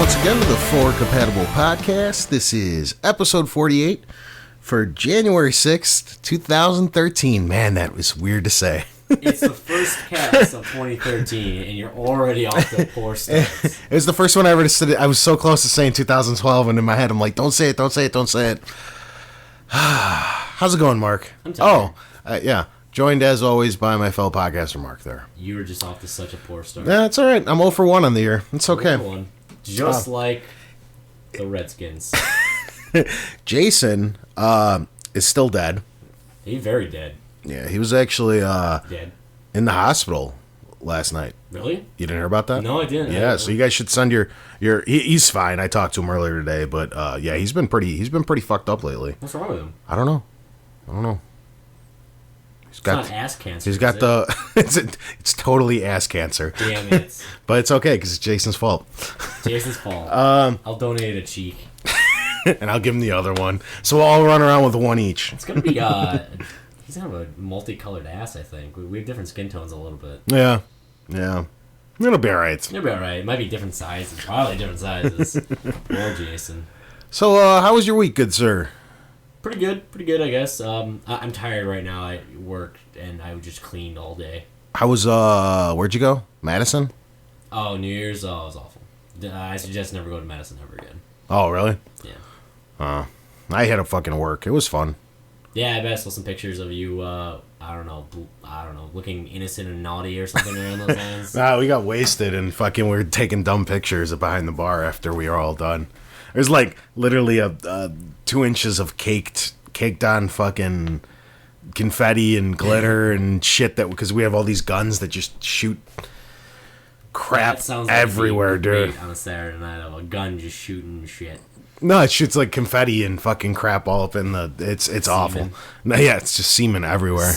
once again to the 4 Compatible Podcast. This is episode 48 for January 6th, 2013. Man, that was weird to say. It's the first cast of 2013, and you're already off to a poor start. It was the first one I ever said. I was so close to saying 2012, and in my head, I'm like, don't say it, don't say it, don't say it. How's it going, Mark? I'm tired. Yeah. Joined, as always, by my fellow podcaster, Mark, there. You were just off to such a poor start. Yeah, it's all right. I'm 0 for 1 on the year. It's okay. 0 for 1. Just like the Redskins. Jason is still dead. He's very dead. Yeah, he was actually Dead. in the hospital last night. Really? You didn't hear about that? No, I didn't. Yeah, so you guys should send your he's fine. I talked to him earlier today, but yeah, he's been pretty fucked up lately. What's wrong with him? I don't know. It's not ass cancer. He's got it's totally ass cancer. Damn it. But it's okay because it's Jason's fault. Jason's fault. I'll donate a cheek. And I'll give him the other one. So we'll all run around with one each. It's gonna be he's gonna have a multicolored ass, I think. We have different skin tones a little bit. Yeah. It'll be alright. It'll be alright. It might be different sizes. Probably different sizes. Poor Jason. So how was your week, good sir? Pretty good, I guess. I'm tired right now. I worked and I just cleaned all day. How was where'd you go? Madison? Oh, New Year's? Oh, it was awful. I suggest never go to Madison ever again. Oh, really? Yeah. I had to fucking work. It was fun. Yeah, I bet I saw some pictures of you, I don't know, looking innocent and naughty or something around those lines. Nah, we got wasted and fucking we were taking dumb pictures of behind the bar after we were all done. There's like literally a 2 inches of caked on fucking confetti and glitter and shit that because we have all these guns that just shoot crap everywhere, dude. On a Saturday night of a gun just shooting shit. No, it shoots like confetti and fucking crap all up in the. It's awful. No, yeah, it's just semen everywhere.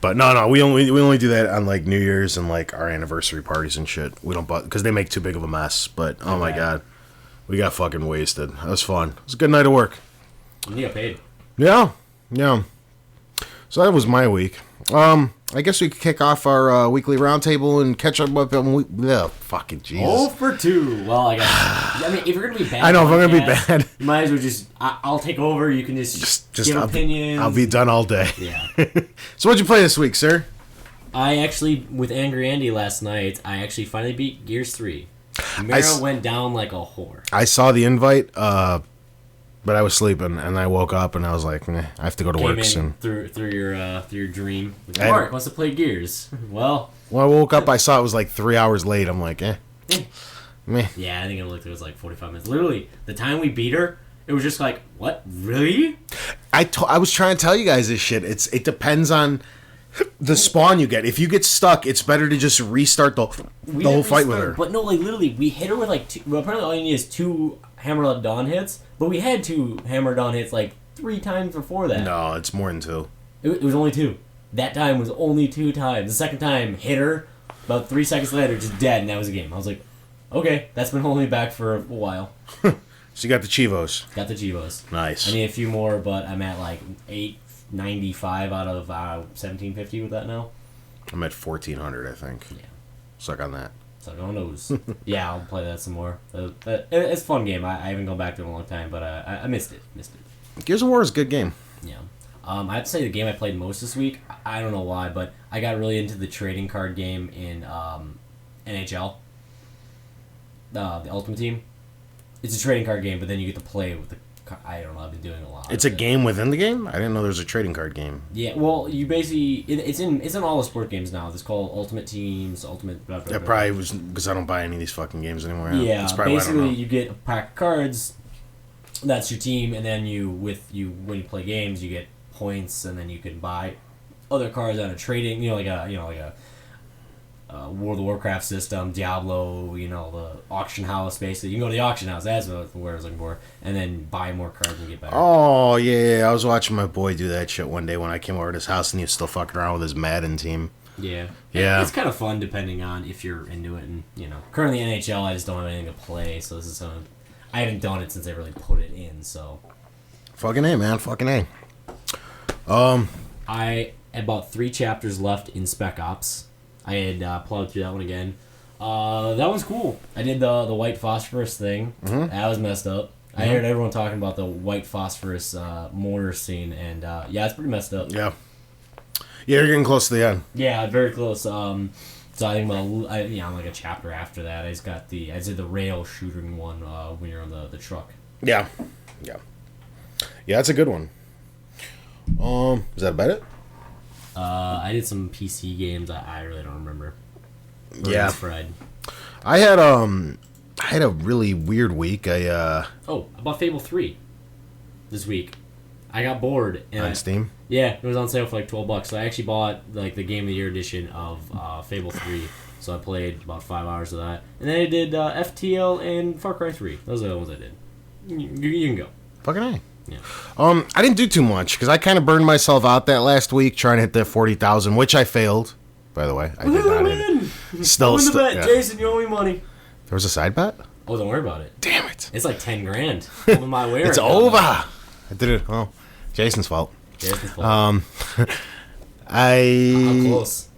But no, we only do that on like New Year's and like our anniversary parties and shit. We don't because they make too big of a mess. But oh my god, we got fucking wasted. That was fun. It was a good night of work. And you got paid. Yeah. So that was my week. I guess we could kick off our weekly roundtable and catch up with them. Fucking Jesus. 0 for 2. Well, I guess. I mean, if you're gonna be bad, I know if I'm gonna be bad, you might as well just. I'll take over. You can just give opinions. I'll be done all day. Yeah. So what'd you play this week, sir? I actually, with Angry Andy last night, I actually finally beat Gears 3. Mara went down like a whore. I saw the invite, but I was sleeping, and I woke up, and I was like, I have to go to work soon. Through your dream. Mark wants to play Gears. Well, when I woke up, I saw it was like 3 hours late. I'm like, meh. Yeah, I think it looked. It was like 45 minutes. Literally, the time we beat her, it was just like, what? Really? I was trying to tell you guys this shit. It depends on the spawn you get. If you get stuck, it's better to just restart the whole fight with her. But no, like literally, we hit her with like 2. Well, apparently, all you need is 2 Hammer of Dawn hits. But we had 2 Hammer Dawn hits like 3 times before that. No, it's more than 2. It was only 2. That time was only 2 times. The second time, hit her. About 3 seconds later, just dead, and that was the game. I was like, okay, that's been holding me back for a while. So you got the Chivos. Got the Chivos. Nice. I need a few more, but I'm at like 895 out of 1750 with that now. I'm at 1400, I think. Yeah. Suck on that. So no knows. Yeah, I'll play that some more. It's a fun game. I haven't gone back to it in a long time, but I missed it. Gears of War is a good game. Yeah. I have to say the game I played most this week, I don't know why, but I got really into the trading card game in NHL. The Ultimate Team. It's a trading card game, but then you get to play with the... I don't know, I've been doing a lot. It's a game within the game? I didn't know there was a trading card game. Yeah, well, you basically... It's in all the sport games now. It's called Ultimate Teams, Ultimate... Blah, blah, blah. It probably was because I don't buy any of these fucking games anymore. Yeah, that's probably basically why I don't know. you get a pack of cards, that's your team, and then when you play games, you get points, and then you can buy other cards on a trading, like a World of Warcraft system, Diablo, the auction house, basically. You can go to the auction house, that's what I was looking for, and then buy more cards and get better. Oh, yeah, I was watching my boy do that shit one day when I came over to his house, and he was still fucking around with his Madden team. Yeah. Yeah. It's kind of fun depending on if you're into it, and, currently NHL, I just don't have anything to play, so this is something... I haven't done it since they really put it in, so... Fucking A, man, fucking A. I had about 3 chapters left in Spec Ops. I had plowed through that one again. That one's cool. I did the white phosphorus thing. Mm-hmm. That was messed up. I heard everyone talking about the white phosphorus mortar scene, and yeah, it's pretty messed up. Yeah. Yeah, you're getting close to the end. Yeah, very close. So I think I'm like a chapter after that. I did the rail shooting one when you're on the truck. Yeah. Yeah. Yeah, that's a good one. Is that about it? I did some PC games. I really don't remember. Yeah. Fried. I had a really weird week. I bought Fable 3 this week. I got bored on Steam. Yeah, it was on sale for like $12. So I actually bought like the Game of the Year edition of Fable 3. So I played about 5 hours of that, and then I did FTL and Far Cry 3. Those are the ones I did. You can go. Fucking A. Yeah. I didn't do too much because I kind of burned myself out that last week trying to hit that 40,000, which I failed. By the way, I did not hit it. Still, win the bet, yeah. Jason. You owe me money. There was a side bet. Oh, don't worry about it. Damn it! It's like $10,000 over my way. It's over. I did it. Oh, Jason's fault. Jason's fault. I'm close.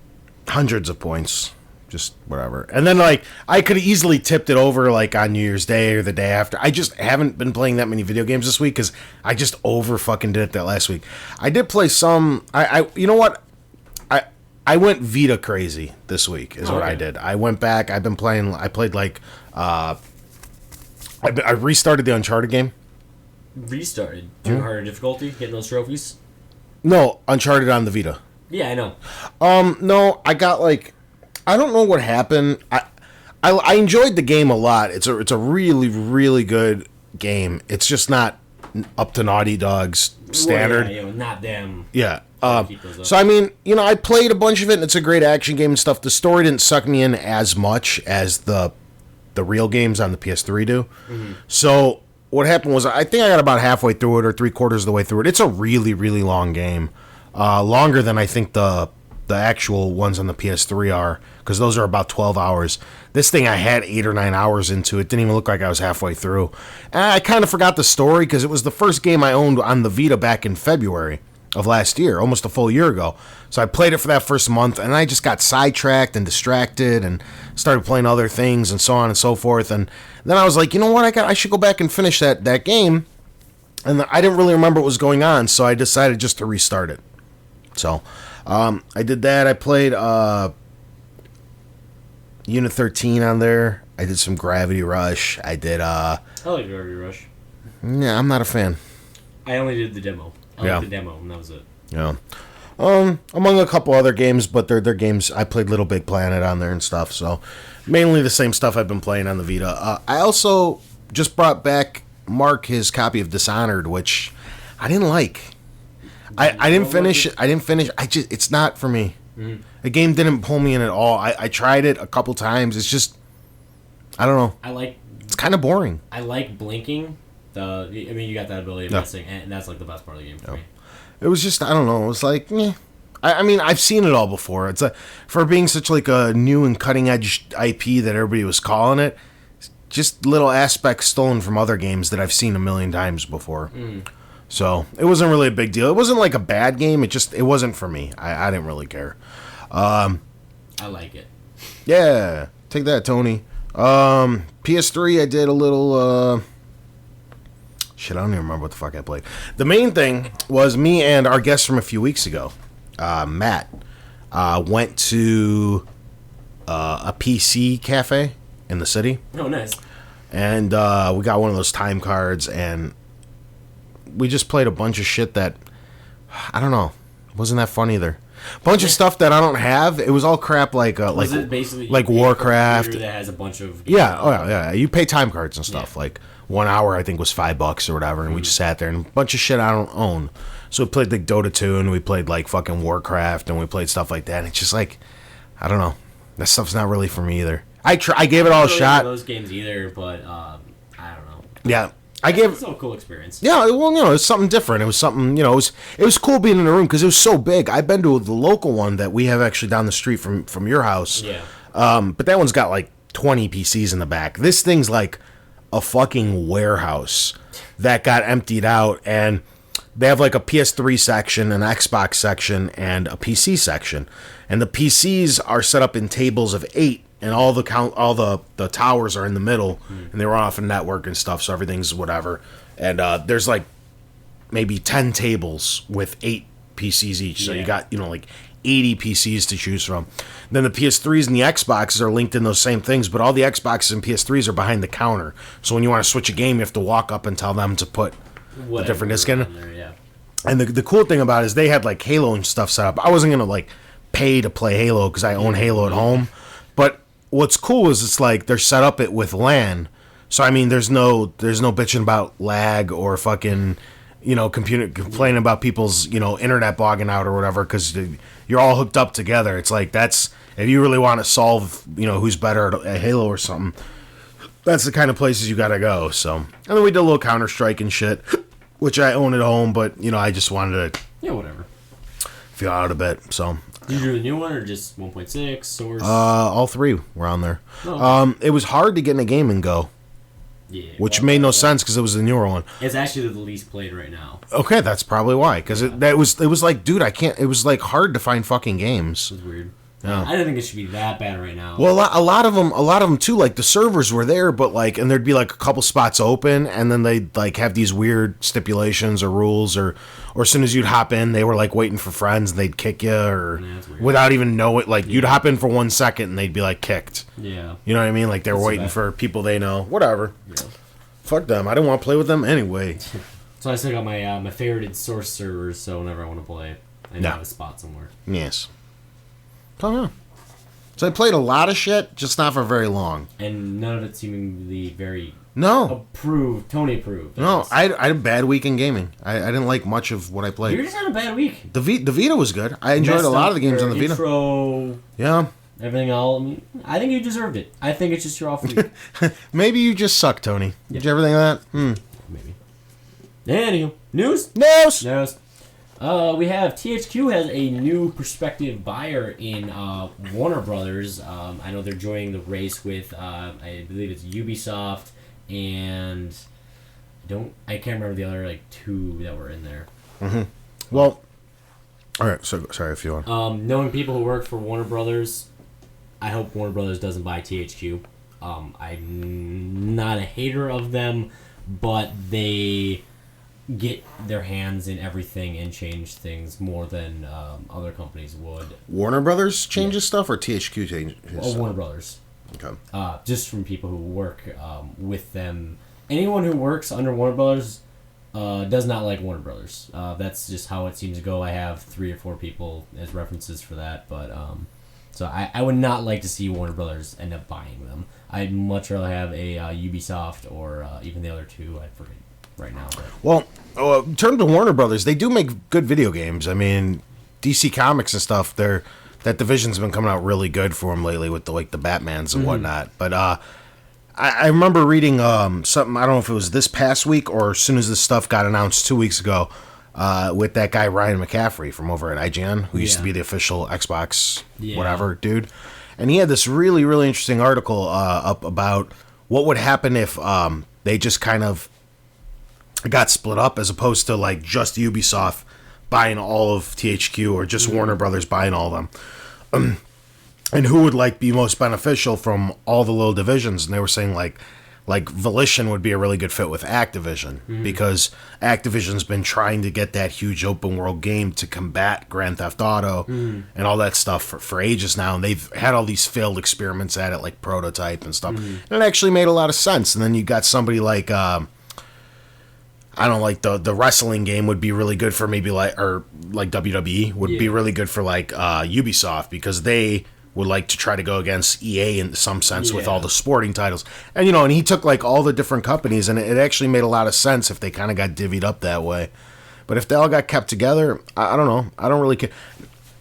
Hundreds of points. Just whatever. And then, like, I could have easily tipped it over, like, on New Year's Day or the day after. I just haven't been playing that many video games this week because I just over fucking did it that last week. I did play some... you know what? I went Vita crazy this week is what I did. I went back. I've been playing... I played, like... I restarted the Uncharted game. Restarted? Doing harder difficulty? Getting those trophies? No, Uncharted on the Vita. Yeah, I know. No, I got, like... I don't know what happened. I enjoyed the game a lot. It's a really, really good game. It's just not up to Naughty Dog's standard. Well, yeah, not them. Yeah. So, I mean, I played a bunch of it, and it's a great action game and stuff. The story didn't suck me in as much as the real games on the PS3 do. Mm-hmm. So, what happened was, I think I got about halfway through it, or 3/4 of the way through it. It's a really, really long game. Longer than I think the actual ones on the PS3 are, because those are about 12 hours. This thing I had 8 or 9 hours into. It didn't even look like I was halfway through. And I kind of forgot the story because it was the first game I owned on the Vita back in February of last year, almost a full year ago. So I played it for that first month, and I just got sidetracked and distracted and started playing other things and so on and so forth. And then I was like, you know what? I should go back and finish that game. And I didn't really remember what was going on, so I decided just to restart it. So... I did that. I played Unit 13 on there. I did some Gravity Rush. I did... I like Gravity Rush. Yeah, I'm not a fan. I only did the demo. I liked the demo, and that was it. Yeah. Among a couple other games, but they're games... I played Little Big Planet on there and stuff, so... Mainly the same stuff I've been playing on the Vita. I also just brought back Mark his copy of Dishonored, which I didn't like. I didn't finish it. It's not for me. Mm-hmm. The game didn't pull me in at all. I tried it a couple times. It's just, I don't know. It's kind of boring. I like blinking. You got that ability of missing, and that's like the best part of the game for me. It was just, I don't know. It was like, meh. I mean, I've seen it all before. It's for being such like a new and cutting edge IP that everybody was calling it. Just little aspects stolen from other games that I've seen a million times before. Mm. So, it wasn't really a big deal. It wasn't like a bad game. It wasn't for me. I didn't really care. I like it. Yeah. Take that, Tony. PS3, I did a little... Shit, I don't even remember what the fuck I played. The main thing was me and our guest from a few weeks ago, Matt, went to a PC cafe in the city. Oh, nice. And we got one of those time cards, and... we just played a bunch of shit that, I don't know, wasn't that fun either. Bunch of stuff that I don't have. It was all crap like Warcraft. That has a bunch of yeah. You pay time cards and stuff. Yeah. Like 1 hour, I think, was $5 or whatever, and we just sat there and a bunch of shit I don't own. So we played like Dota 2, and we played like fucking Warcraft, and we played stuff like that. And it's just like, I don't know, that stuff's not really for me either. I gave it all a shot. Those games either, but I don't know. Yeah. It's still a cool experience. Yeah, well, it's something different. It was something, it was cool being in the room because it was so big. I've been to the local one that we have actually down the street from your house. Yeah. But that one's got like 20 PCs in the back. This thing's like a fucking warehouse that got emptied out, and they have like a PS3 section, an Xbox section, and a PC section. And the PCs are set up in tables of 8 and all the towers are in the middle, and they run off a network and stuff, so everything's whatever. And there's like maybe 10 tables with 8 PCs each, so you got like 80 PCs to choose from. Then the PS3s and the Xboxes are linked in those same things, but all the Xboxes and PS3s are behind the counter. So when you want to switch a game, you have to walk up and tell them to put a different disc in. And the cool thing about it is they had like Halo and stuff set up. I wasn't gonna like pay to play Halo because I own Halo at home, but what's cool is it's like they're set up with LAN. So I mean, there's no bitching about lag or fucking computer complaining about people's internet bogging out or whatever because you're all hooked up together. It's like that's if you really want to solve who's better at Halo or something, that's the kind of places you gotta go. So and then we did a little Counter-Strike and shit, which I own at home, but I just wanted to whatever feel out a bit. So did you do the new one or just 1.6 Source? All 3 were on there. Oh, okay. It was hard to get in a game and go. Yeah, which made no sense because it was the newer one. It's actually the least played right now. Okay, that's probably why. Because it was like, dude, I can't. It was like hard to find fucking games. It was weird. Yeah. I didn't think it should be that bad right now. Well, a lot of them too. Like the servers were there, but like, and there'd be like a couple spots open, and then they'd like have these weird stipulations or rules, or as soon as you'd hop in, they were like waiting for friends, and they'd kick you, or without even know it. Like you'd hop in for 1 second, and they'd be like kicked. Yeah. You know what I mean? Like they were waiting for people they know. Whatever. Yeah. Fuck them. I didn't want to play with them anyway. So I still got my my favorited Source servers, so whenever I want to play, I have a spot somewhere. Yes. I don't know. So I played a lot of shit, just not for very long. And none of it seemingly very Tony approved. No, I had a bad week in gaming. I didn't like much of what I played. You just had a bad week. The Vita was good. I enjoyed a lot of the games on the Vita. Intro, yeah. Everything all. I think you deserved it. I think it's just your off week. Maybe you just suck, Tony. Did you ever think of that? Maybe. Anywho, news. We have THQ has a new prospective buyer in Warner Brothers. I know they're joining the race with I believe it's Ubisoft and I can't remember the other like 2 that were in there. Mm-hmm. Well, all right. So sorry if you want. Knowing people who work for Warner Brothers, I hope Warner Brothers doesn't buy THQ. I'm not a hater of them, but they get their hands in everything and change things more than other companies would. Warner Brothers changes stuff, or THQ changes stuff? Warner Brothers. Okay. Just from people who work with them. Anyone who works under Warner Brothers does not like Warner Brothers. That's just how it seems to go. I have 3 or 4 people as references for that, but so I would not like to see Warner Brothers end up buying them. I'd much rather have a Ubisoft or even the other 2. I forget right now. But. Well, in terms of Warner Brothers, they do make good video games. I mean, DC Comics and stuff. That division's been coming out really good for them lately with the Batmans and whatnot. But I remember reading something. I don't know if it was this past week or as soon as this stuff got announced 2 weeks ago. With that guy Ryan McCaffrey from over at IGN, who used to be the official Xbox whatever dude, and he had this really, really interesting article up about what would happen if they just kind of got split up as opposed to like just Ubisoft buying all of THQ or just Warner Brothers buying all of them, and who would like be most beneficial from all the little divisions. And they were saying like Volition would be a really good fit with Activision because Activision's been trying to get that huge open world game to combat Grand Theft Auto and all that stuff for ages now, and they've had all these failed experiments at it, like Prototype and stuff, and it actually made a lot of sense. And then you got somebody like I don't like the wrestling game would be really good for maybe like WWE would be really good for like Ubisoft because they would like to try to go against EA in some sense with all the sporting titles. And, and he took, like, all the different companies, and it actually made a lot of sense if they kind of got divvied up that way. But if they all got kept together, I don't know. I don't really care.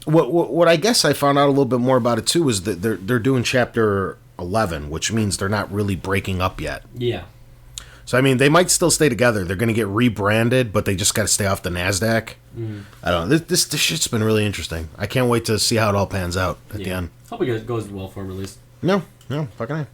What I guess I found out a little bit more about it, too, is that they're doing Chapter 11, which means they're not really breaking up yet. Yeah. So, I mean, they might still stay together. They're going to get rebranded, but they just got to stay off the NASDAQ. I don't know. This shit's been really interesting. I can't wait to see how it all pans out at the end. Hope it goes well for him, at least. No, fucking A.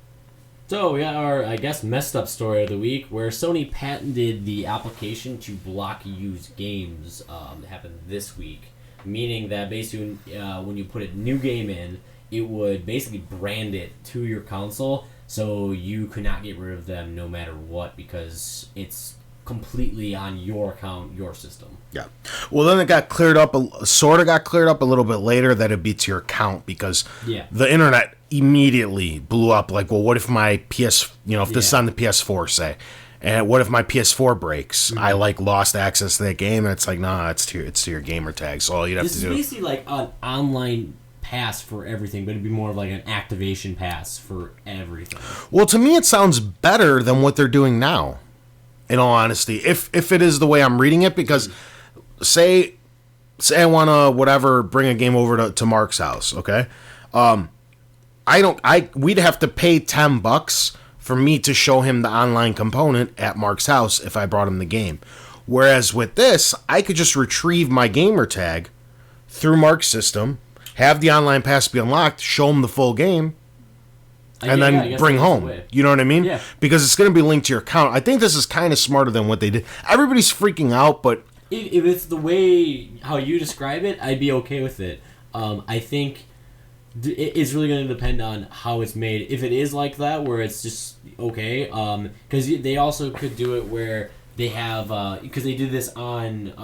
So, we got our, I guess, messed up story of the week, where Sony patented the application to block used games that happened this week. Meaning that basically when you put a new game in, it would basically brand it to your console, so you could not get rid of them no matter what, because it's completely on your account, your system. Yeah. Well, then it got cleared up, sort of got cleared up a little bit later that it'd be to your account, because the internet immediately blew up. Like, well, what if my if this is on the PS4, say, and what if my PS4 breaks? I lost access to that game, and it's like, nah, it's to your gamer tag. So all you'd have to do. This is basically like an online pass for everything, but it'd be more of like an activation pass for everything. Well, to me, it sounds better than what they're doing now. In all honesty, if it is the way I'm reading it, because say I want to bring a game over to Mark's house, okay? We'd have to pay $10 for me to show him the online component at Mark's house if I brought him the game. Whereas with this, I could just retrieve my gamer tag through Mark's system, have the online pass be unlocked, show him the full game, and then bring home. You know what I mean? Yeah. Because it's going to be linked to your account. I think this is kind of smarter than what they did. Everybody's freaking out, but if it's the way how you describe it, I'd be okay with it. I think it's really going to depend on how it's made. If it is like that, where it's just okay, because they also could do it where they have, because they did this on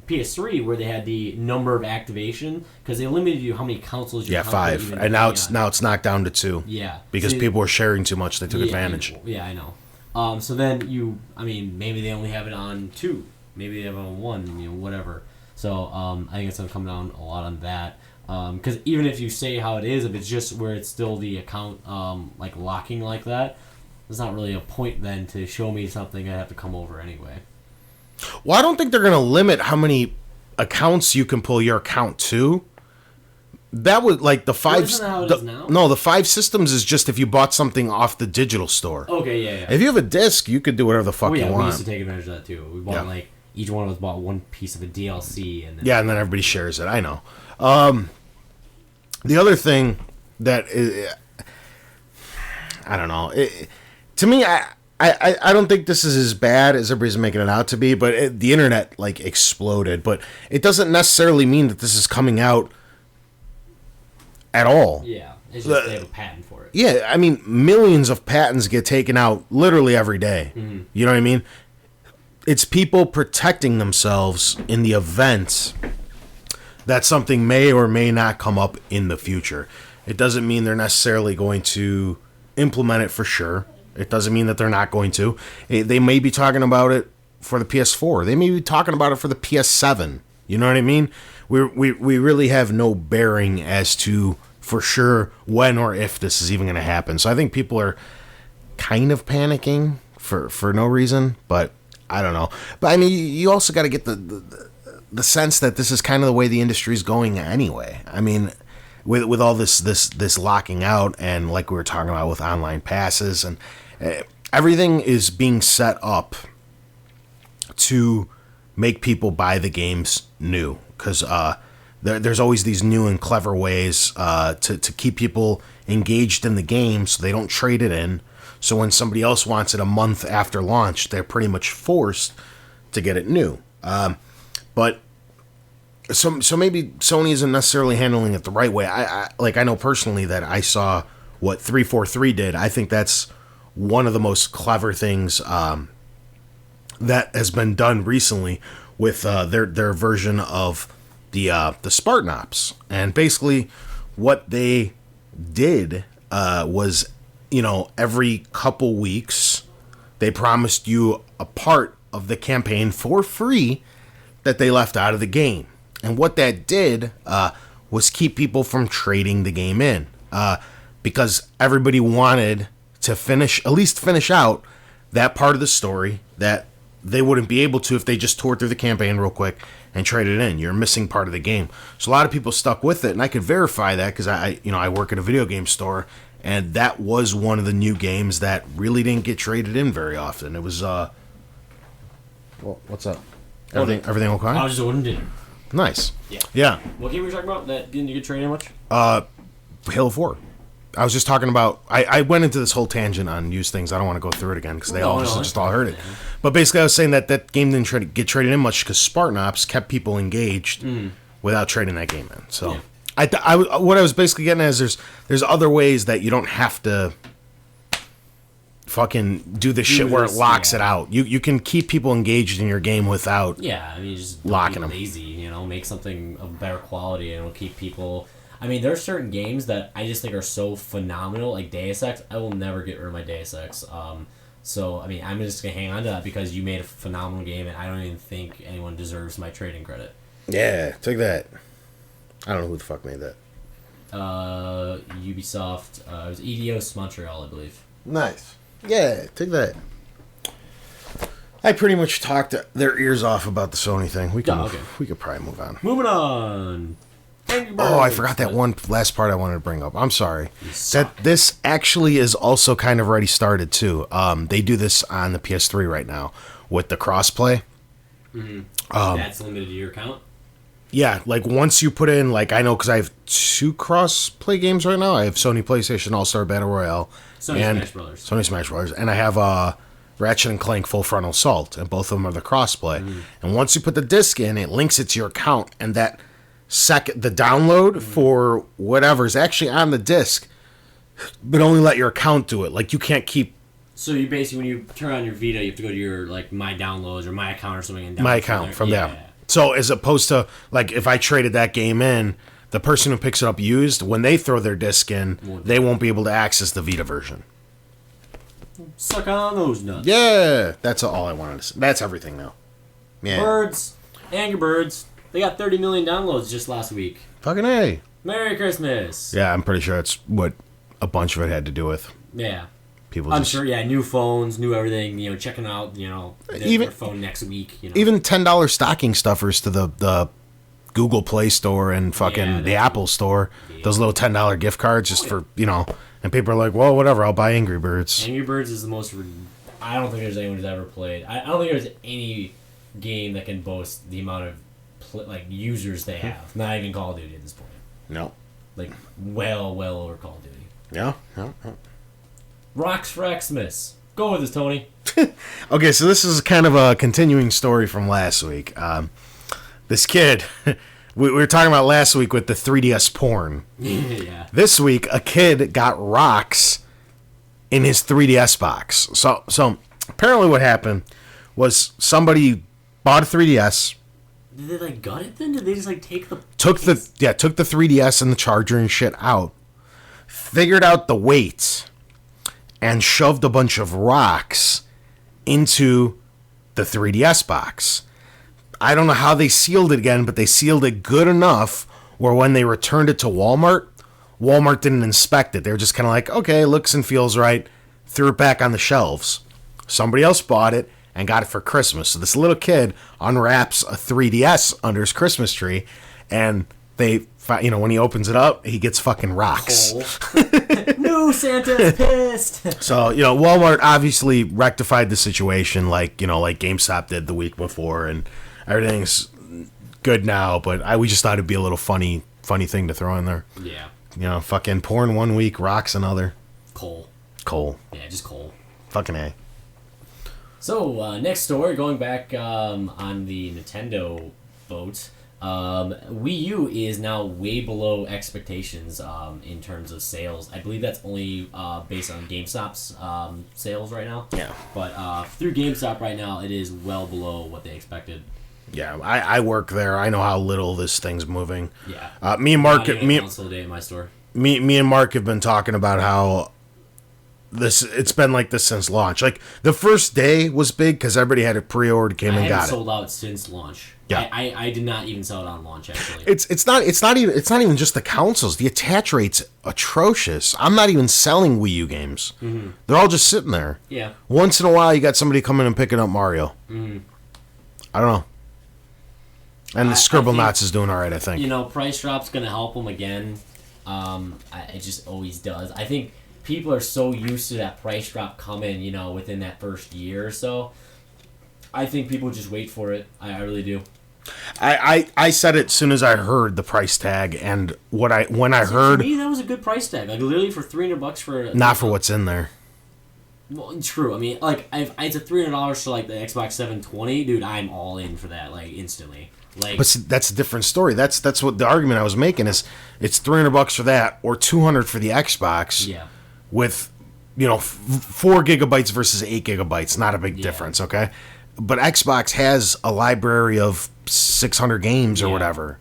PS3, where they had the number of activation, because they limited you how many consoles you yeah, 5, and now it's knocked down to 2. Yeah, because people were sharing too much, they took advantage. Yeah, I know. So then maybe they only have it on 2, maybe they have it on 1, whatever. So I think it's gonna come down a lot on that. Because even if you say how it is, if it's just where it's still the account locking like that, there's not really a point then to show me something I have to come over anyway. Well, I don't think they're going to limit how many accounts you can pull your account to. That would, like, the 5... Isn't that how it is now? No, the 5 systems is just if you bought something off the digital store. Okay, yeah. If you have a disc, you could do whatever the fuck you want. We used to take advantage of that too. We bought, each one of us bought one piece of a DLC. And then and then everybody shares it. I know. The other thing that I don't know. To me, I don't think this is as bad as everybody's making it out to be, but the internet exploded. But it doesn't necessarily mean that this is coming out at all. Yeah, it's just they have a patent for it. Yeah, I mean, millions of patents get taken out literally every day. Mm-hmm. You know what I mean? It's people protecting themselves in the event that something may or may not come up in the future. It doesn't mean they're necessarily going to implement it for sure. It doesn't mean that they're not going to. They may be talking about it for the PS4. They may be talking about it for the PS7. You know what I mean? We really have no bearing as to for sure when or if this is even going to happen. So I think people are kind of panicking for no reason, but I don't know. But I mean, you also got to get the sense that this is kind of the way the industry is going anyway. I mean, with all this locking out, and like we were talking about with online passes, and everything is being set up to make people buy the games new, because there's always these new and clever ways to keep people engaged in the game so they don't trade it in. So when somebody else wants it a month after launch, they're pretty much forced to get it new. But so maybe Sony isn't necessarily handling it the right way. I know personally that I saw what 343 did. I think that's one of the most clever things that has been done recently with their version of the Spartan Ops. And basically what they did was, every couple weeks they promised you a part of the campaign for free that they left out of the game. And what that did was keep people from trading the game in, because everybody wanted to at least finish out that part of the story that they wouldn't be able to if they just tore through the campaign real quick and traded it in. You're missing part of the game. So a lot of people stuck with it, and I could verify that because I work at a video game store, and that was one of the new games that really didn't get traded in very often. It was well, what's up? Everything okay? I was just ordering dinner. Nice. Yeah. What game were you talking about that didn't get traded much? Halo 4. I was just talking about... I went into this whole tangent on used things. I don't want to go through it again because they all heard it. But basically I was saying that game didn't get traded in much because Spartan Ops kept people engaged without trading that game in. So what I was basically getting at is there's other ways that you don't have to fucking do this shit where it locks it out. You can keep people engaged in your game without I mean, just locking them. Lazy, make something of better quality and it'll keep people. I mean, there are certain games that I just think are so phenomenal, like Deus Ex. I will never get rid of my Deus Ex. So I mean, I'm just gonna hang on to that because you made a phenomenal game, and I don't even think anyone deserves my trading credit. Yeah, take that. I don't know who the fuck made that. Ubisoft. It was Eidos Montreal, I believe. Nice. Yeah, take that. I pretty much talked their ears off about the Sony thing. We could probably move on. Moving on. Oh, I forgot that one last part I wanted to bring up. I'm sorry. That this actually is also kind of already started too. They do this on the PS3 right now with the crossplay. Mm-hmm. That's limited to your account? Yeah, like once you put in, like I know because I have 2 cross-play games right now. I have Sony PlayStation All-Star Battle Royale. Sony Smash Brothers. And I have Ratchet and Clank Full Frontal Assault, and both of them are the crossplay. Mm-hmm. And once you put the disc in, it links it to your account, and that the download for whatever is actually on the disc, but only let your account do it. Like you can't keep. So you basically, when you turn on your Vita, you have to go to your like My Downloads or My Account or something and download My Account from there. So as opposed to like if I traded that game in, the person who picks it up used, when they throw their disc in, they won't be able to access the Vita version. Suck on those nuts. Yeah, that's all I wanted to say. That's everything now. Yeah. Birds, Angry Birds, they got 30 million downloads just last week. Fucking A. Merry Christmas. Yeah, I'm pretty sure that's what a bunch of it had to do with. Yeah. I'm sure, new phones, new everything, checking out, their phone next week. Even $10 stocking stuffers to the Google Play Store and fucking the Apple Store. Yeah. Those little $10 gift cards just for, and people are like, well, whatever, I'll buy Angry Birds. Angry Birds is the most, I don't think there's anyone who's ever played. I don't think there's any game that can boast the amount of, users they have. Not even Call of Duty at this point. No. Like, well over Call of Duty. Yeah. Rocks for Xmas. Go with us, Tony. Okay, so this is kind of a continuing story from last week. This kid, we were talking about last week with the 3DS porn. Yeah. This week, a kid got rocks in his 3DS box. So apparently what happened was somebody bought a 3DS. Did they gut it then? Did they just take the took the 3DS and the charger and shit out, figured out the weight, and shoved a bunch of rocks into the 3DS box. I don't know how they sealed it again, but they sealed it good enough where when they returned it to Walmart didn't inspect it. They were just kind of like, okay, looks and feels right, threw it back on the shelves. Somebody else bought it and got it for Christmas. So this little kid unwraps a 3DS under his Christmas tree, and when he opens it up, he gets fucking rocks. No, Santa's pissed. So, Walmart obviously rectified the situation like GameStop did the week before, and everything's good now, but we just thought it'd be a little funny thing to throw in there. Yeah. Fucking porn one week, rocks another. Coal. Yeah, just coal. Fucking A. So, next story, going back on the Nintendo boat. Wii U is now way below expectations in terms of sales. I believe that's only based on GameStop's sales right now. Yeah. But through GameStop right now, it is well below what they expected. Yeah, I work there. I know how little this thing's moving. Yeah. Me and Mark, day in my store. Me and Mark have been talking about how it's been like this since launch. Like the first day was big because everybody had it pre-ordered, came and got it. I haven't sold out since launch. Yeah. I did not even sell it on launch actually. It's not even just the consoles. The attach rate's atrocious. I'm not even selling Wii U games. Mm-hmm. They're all just sitting there. Yeah. Once in a while, you got somebody coming and picking up Mario. Mm-hmm. I don't know. And the Scribblenauts is doing all right, I think. Price drop's gonna help them again. It just always does. I think people are so used to that price drop coming, within that first year or so. I think people just wait for it. I really do. I said it as soon as I heard the price tag, and when I heard, to me that was a good price tag. Like literally for $300 for not for what's in there. Well, true. I mean, like, if it's a $300 for like the Xbox 720, dude, I'm all in for that, like, instantly. Like, But see, that's a different story. That's what the argument I was making is. It's $300 for that, or $200 for the Xbox. yeah, With 4 gigabytes versus 8 gigabytes, not a big difference. Okay, but Xbox has a library of 600 games or whatever,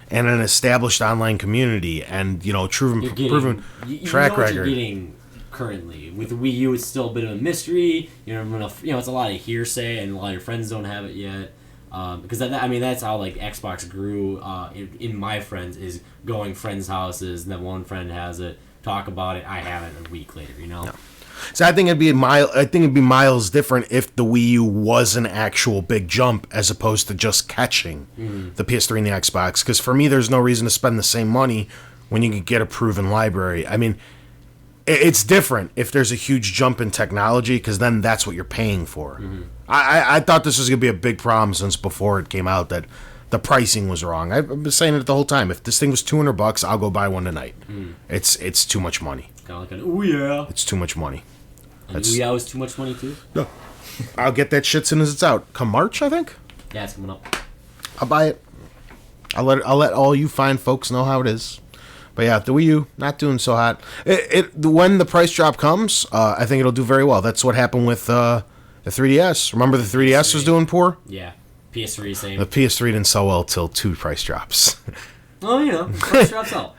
and an established online community, and proven track what record. you're getting currently with the Wii U. It's still a bit of a mystery. It's a lot of hearsay, and a lot of your friends don't have it yet. Because that's how like Xbox grew. In my friends is going friends' houses, and then one friend has it, talk about it. I have it a week later. No. So I think it'd be miles different if the Wii U was an actual big jump as opposed to just catching the PS3 and the Xbox. Because for me, there's no reason to spend the same money when you can get a proven library. I mean, it's different if there's a huge jump in technology, because then that's what you're paying for. I thought this was going to be a big problem since before it came out that the pricing was wrong. I've been saying it the whole time. If this thing was $200, I'll go buy one tonight. It's too much money. Kind of like oh yeah. It's too much money. And Ouya was too much money too. No, I'll get that shit as soon as it's out. Come March, I think. Yeah, it's coming up. I'll buy it. I'll let all you fine folks know how it is. But yeah, the Wii U not doing so hot. When the price drop comes, I think it'll do very well. That's what happened with the 3DS. Remember the 3DS was doing poor? Yeah. PS3 same. The PS3 didn't sell well till 2 price drops. Oh, price drops out.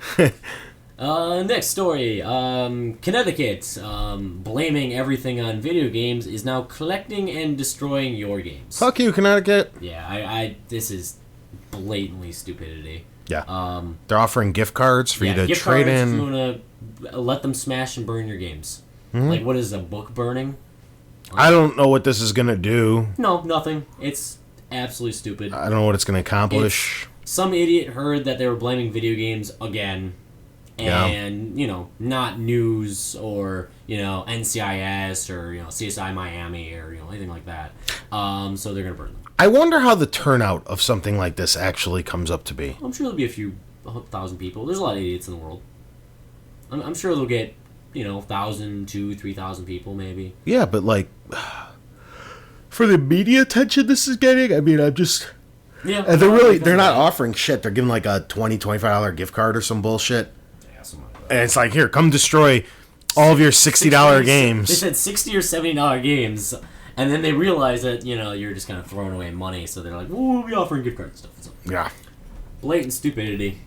Next story. Connecticut, blaming everything on video games, is now collecting and destroying your games. Fuck you, Connecticut. Yeah, this is blatantly stupidity. Yeah. They're offering gift cards for you to trade in. If you want to let them smash and burn your games. Like, what is a book burning? I don't know what this is going to do. No, nothing. It's absolutely stupid. I don't know what it's going to accomplish. Some idiot heard that they were blaming video games again. And, not news or, NCIS or, CSI Miami or, anything like that. So they're going to burn them. I wonder how the turnout of something like this actually comes up to be. I'm sure there'll be a few thousand people. There's a lot of idiots in the world. I'm sure they'll get, 1,000, 2,000, 3,000 people maybe. Yeah, but like, for the media attention this is getting, I mean, I'm just... Yeah. And they're not offering shit. They're giving like a $20, $25 gift card or some bullshit. Yeah, something like that. And it's like, here, come destroy all of your $60 games. They said $60 or $70 games, and then they realized that, you're just kind of throwing away money, so they're like, we'll be offering gift cards and stuff. Yeah. Blatant stupidity.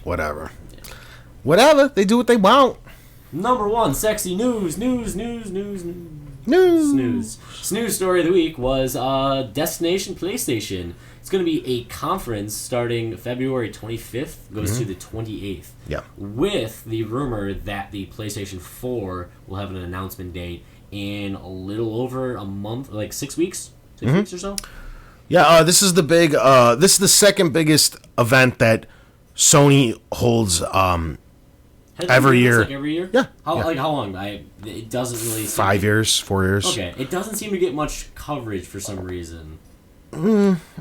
Whatever. Whatever. They do what they want. Number 1, sexy news. Snooze story of the week was Destination PlayStation. It's going to be a conference starting February 25th, goes to the 28th. Yeah. With the rumor that the PlayStation 4 will have an announcement date in a little over a month, like 6 weeks? 6 weeks or so? Yeah, this is the second biggest event that Sony holds every year. Like every year? Yeah. How long? It doesn't really... 5 years, 4 years. Okay. It doesn't seem to get much coverage for some reason.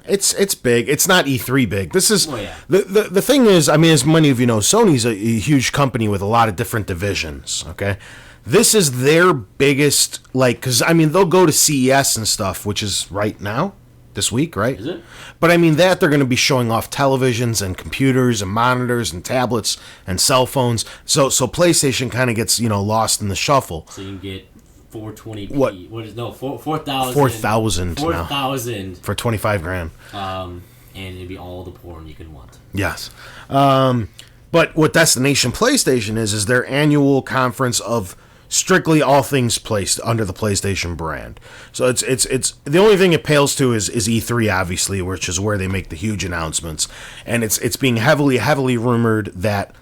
It's big. It's not E3 big. This is... Oh, yeah. The thing is, I mean, as many of you know, Sony's a huge company with a lot of different divisions, okay? This is their biggest, because, I mean, they'll go to CES and stuff, which is right now. This week, right? Is it? But I mean they're going to be showing off televisions and computers and monitors and tablets and cell phones. So PlayStation kind of gets lost in the shuffle. So you can get 420p. What is 4,000? 4,000 now. 4,000 for $25,000. And it'd be all the porn you can want. Yes. But what Destination PlayStation is their annual conference of strictly all things placed under the PlayStation brand. So it's the only thing it pales to is E3, obviously, which is where they make the huge announcements. And it's being heavily rumored that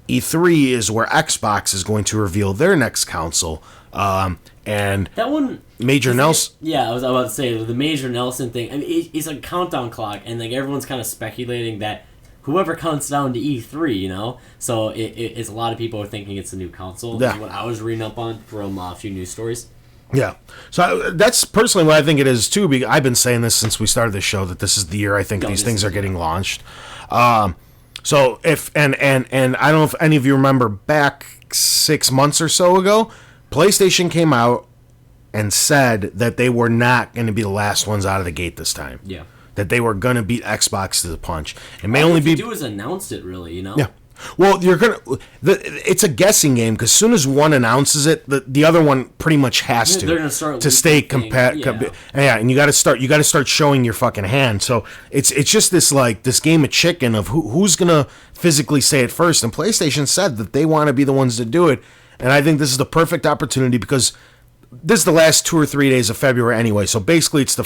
E3 is where Xbox is going to reveal their next console. And that one, Major Nelson. Yeah, I was about to say the Major Nelson thing. I mean, it's a countdown clock, and like everyone's kind of speculating that whoever counts down to E3, so it's a lot of people are thinking it's a new console. Yeah. What I was reading up on from a few news stories. Yeah, so that's personally what I think it is too. Because I've been saying this since we started the show that this is the year I think these things are getting launched. So if and I don't know if any of you remember back 6 months or so ago, PlayStation came out and said that they were not going to be the last ones out of the gate this time. Yeah. That they were going to beat Xbox to the punch. It may only be... All you do is announce it, really, you know? Yeah. Well, you're gonna. It's a guessing game because as soon as one announces it, the other one pretty much has to. They're gonna start to stay yeah, and you got to start showing your fucking hand. So it's just this game of chicken of who's gonna physically say it first. And PlayStation said that they want to be the ones to do it, and I think this is the perfect opportunity because this is the last 2 or 3 days of February anyway. So basically, it's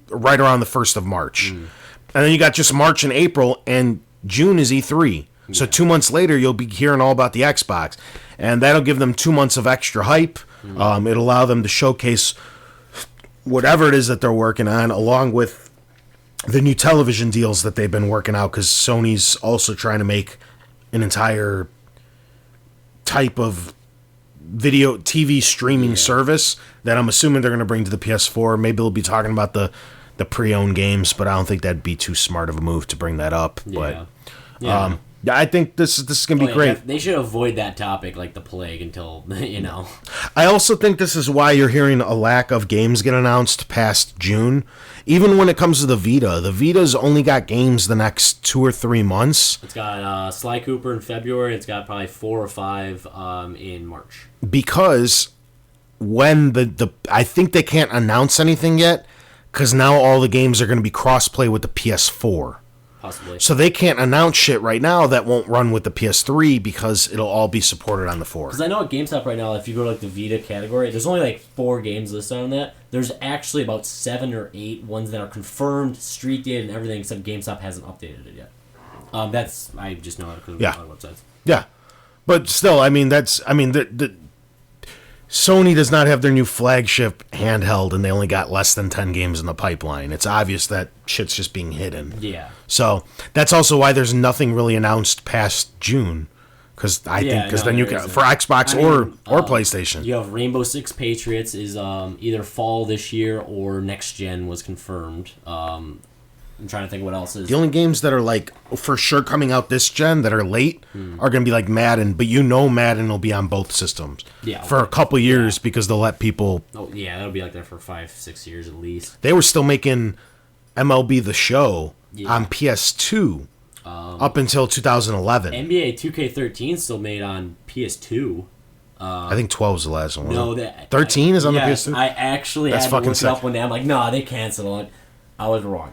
right around the 1st of March, and then you got just March and April, and June is E3. So 2 months later, you'll be hearing all about the Xbox, and that'll give them 2 months of extra hype. It'll allow them to showcase whatever it is that they're working on, along with the new television deals that they've been working out, because Sony's also trying to make an entire type of video TV streaming service that I'm assuming they're going to bring to the PS4. Maybe they'll be talking about the pre-owned games, but I don't think that'd be too smart of a move to bring that up. Yeah. But I think this is going to be great. They should avoid that topic like the plague until, you know. I also think this is why you're hearing a lack of games get announced past June. Even when it comes to the Vita's only got games the next 2 or 3 months. It's got Sly Cooper in February. It's got probably 4 or 5 in March. Because when I think they can't announce anything yet because now all the games are going to be cross-play with the PS4. Possibly. So they can't announce shit right now that won't run with the PS3 because it'll all be supported on the 4. Because I know at GameStop right now, if you go to like the Vita category, there's only like 4 games listed on that. There's actually about 7 or 8 ones that are confirmed, street date, and everything, except GameStop hasn't updated it yet. I just know that because of other websites. Yeah, but still, Sony does not have their new flagship handheld, and they only got less than 10 games in the pipeline. It's obvious that shit's just being hidden. Yeah. So that's also why there's nothing really announced past June, because then you can for Xbox or PlayStation. You have Rainbow Six Patriots is either fall this year or next gen was confirmed. I'm trying to think what else is. The only games that are like for sure coming out this gen that are late are going to be like Madden, but Madden will be on both systems for a couple years because they'll let people. Oh yeah, that'll be like that for 5-6 years at least. They were still making MLB The Show on PS2 up until 2011. NBA 2K13 still made on PS2. I think 12 was the last one. No, 13 is on the PS2. I actually had to look it up one day. I'm like, nah, they canceled it. I was wrong.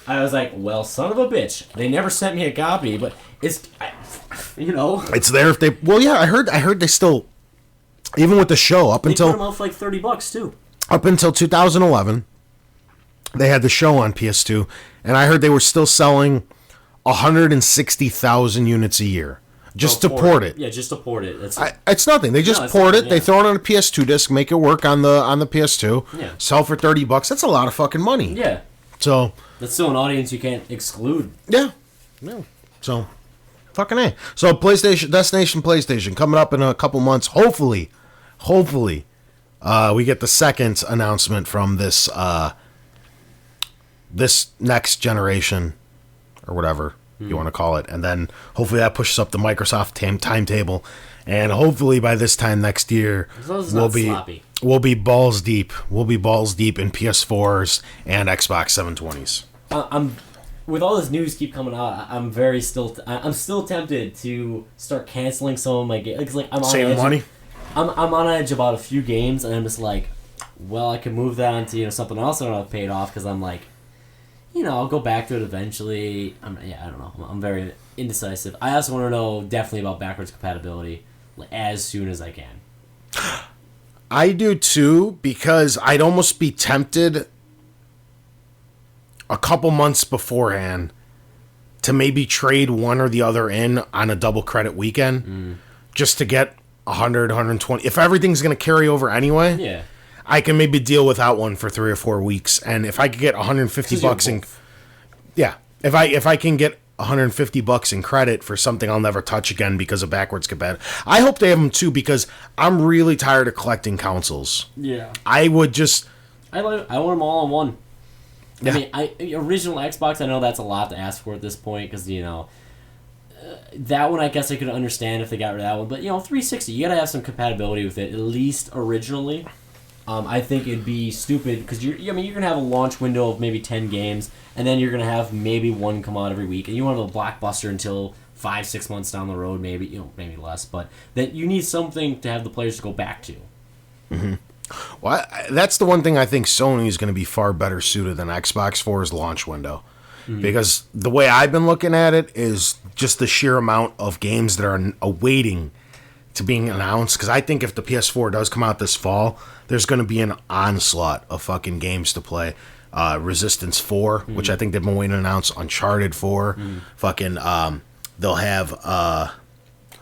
I was like, well, son of a bitch. They never sent me a copy, but it's, It's there if they... Well, yeah, I heard they still... Even with the show, they put them out for like $30 too. Up until 2011, they had the show on PS2, and I heard they were still selling 160,000 units a year. Just to port it. Yeah, just to port it. It's nothing. They just port it. They throw it on a PS2 disc, make it work on the PS2. Yeah. Sell for $30. That's a lot of fucking money. Yeah. So that's still an audience you can't exclude. Yeah. So fucking A. So Destination PlayStation coming up in a couple months. Hopefully, we get the second announcement from this this next generation or whatever you want to call it, and then hopefully that pushes up the Microsoft timetable, and hopefully by this time next year we'll be balls deep. We'll be balls deep in PS4s and Xbox 720s. I'm with all this news keep coming out. I'm still tempted to start canceling some of my games. Like I'm on saving money. I'm on edge about a few games, and I'm just like, well, I can move that into something else I don't have paid off because I'm like. I'll go back to it eventually. I don't know. I'm very indecisive. I also want to know definitely about backwards compatibility as soon as I can. I do too, because I'd almost be tempted a couple months beforehand to maybe trade one or the other in on a double credit weekend just to get 100, 120. If everything's going to carry over anyway. Yeah. I can maybe deal without one for 3 or 4 weeks, and if I could get $150 if I can get $150 in credit for something I'll never touch again because of backwards compatibility. I hope they have them too because I'm really tired of collecting consoles. Yeah, I would just. I want them all in one. Yeah. I mean, original Xbox. I know that's a lot to ask for at this point because that one I guess I could understand if they got rid of that one, but 360, you gotta have some compatibility with it, at least originally. I think it'd be stupid because you're gonna have a launch window of maybe 10 games, and then you're gonna have maybe one come out every week, and you want a blockbuster until 5-6 months down the road, maybe maybe less, but that you need something to have the players to go back to. Mm-hmm. Well, that's the one thing I think Sony is going to be far better suited than Xbox for is launch window. Mm-hmm. Because the way I've been looking at it is just the sheer amount of games that are awaiting to being announced. Because I think if the PS4 does come out this fall, there's going to be an onslaught of fucking games to play. Resistance 4, which I think they've been waiting to announce. Uncharted 4. Fucking, they'll have... I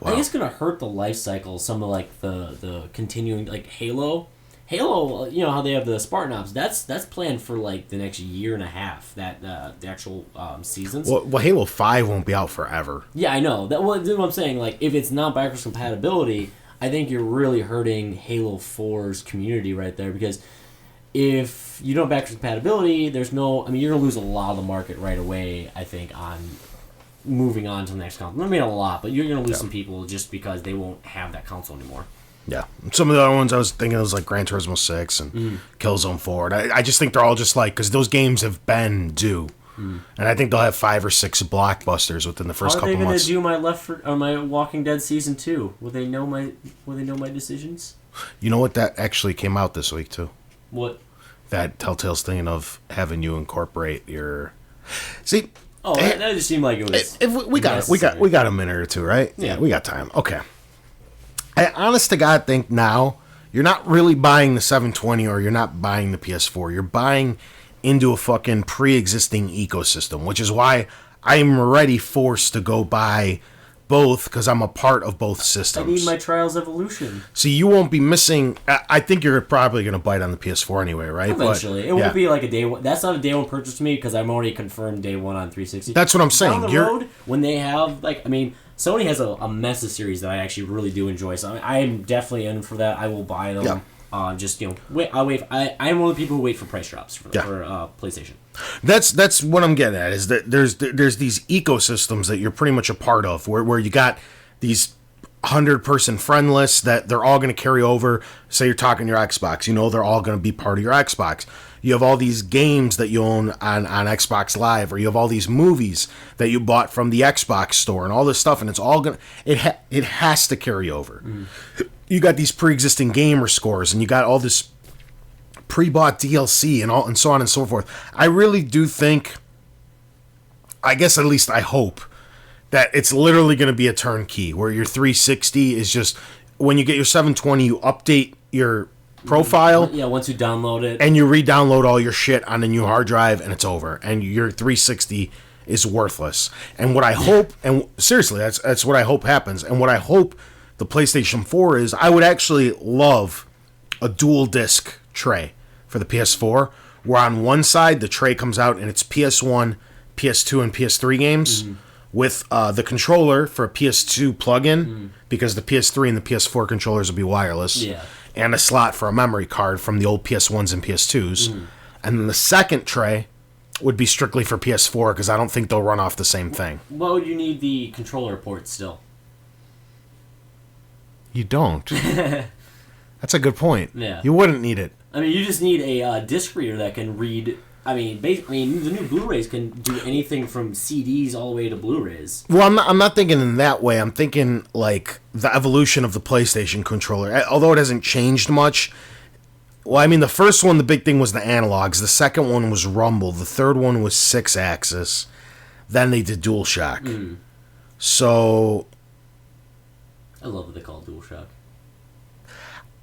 think it's going to hurt the life cycle, some of like the continuing, like Halo. Halo, how they have the Spartan Ops, that's planned for like the next year and a half, that the actual seasons. Well, Halo 5 won't be out forever. Yeah, I know. That's what I'm saying. Like, if it's not backwards compatibility, I think you're really hurting Halo 4's community right there, because if you don't have backwards compatibility, you're going to lose a lot of the market right away, I think, on moving on to the next console. I mean, a lot, but you're going to lose some people just because they won't have that console anymore. Yeah. Some of the other ones I was thinking was like Gran Turismo 6 and Killzone 4. And I just think they're all just like, because those games have been due. And I think they'll have 5 or 6 blockbusters within the first couple months. How are they going to do my Walking Dead Season 2? Will they know my decisions? You know what? That actually came out this week, too. What? That Telltale's thing of having you incorporate your... See... Oh, that just seemed like it was... We got a minute or two, right? Yeah. We got time. Okay. I honest to God think now you're not really buying the 720 or you're not buying the PS4. You're buying into a fucking pre-existing ecosystem, which is why I'm already forced to go buy both because I'm a part of both systems. I need my Trials Evolution. So you won't be missing... I think you're probably going to bite on the PS4 anyway, right? Eventually. It won't be like a day one. That's not a day one purchase to me because I'm already confirmed day one on 360. That's what I'm saying. Down the road, when they have... Sony has a mess of series that I actually really do enjoy, so I am definitely in for that. I will buy them. Yeah. Wait. I'll wait. I'm one of the people who wait for price drops for PlayStation. That's what I'm getting at. Is that there's these ecosystems that you're pretty much a part of, where you got these 100-person friend lists that they're all going to carry over. Say you're talking your Xbox, they're all going to be part of your Xbox. You have all these games that you own on Xbox Live, or you have all these movies that you bought from the Xbox store and all this stuff, and it's all going to... It has to carry over. You got these pre-existing gamer scores, and you got all this pre-bought DLC and so on and so forth. I really do think, I guess at least I hope, that it's literally going to be a turnkey, where your 360 is just... When you get your 720, you update your... profile. Yeah, once you download it. And you re-download all your shit on a new hard drive, and it's over. And your 360 is worthless. And what I hope, and seriously, that's what I hope happens. And what I hope the PlayStation 4 is, I would actually love a dual disc tray for the PS4, where on one side the tray comes out and it's PS1, PS2, and PS3 games. With the controller for a PS2 plug-in, because the PS3 and the PS4 controllers will be wireless. Yeah. And a slot for a memory card from the old PS1s and PS2s. And then the second tray would be strictly for PS4, because I don't think they'll run off the same thing. Why would you need the controller port still? You don't. That's a good point. Yeah. You wouldn't need it. You just need a disc reader that can read... the new Blu-rays can do anything from CDs all the way to Blu-rays. Well, I'm not thinking in that way. I'm thinking like the evolution of the PlayStation controller. Although it hasn't changed much. Well, the first one, the big thing was the analogs. The second one was Rumble. The third one was 6-axis. Then they did DualShock. So... I love what they call DualShock.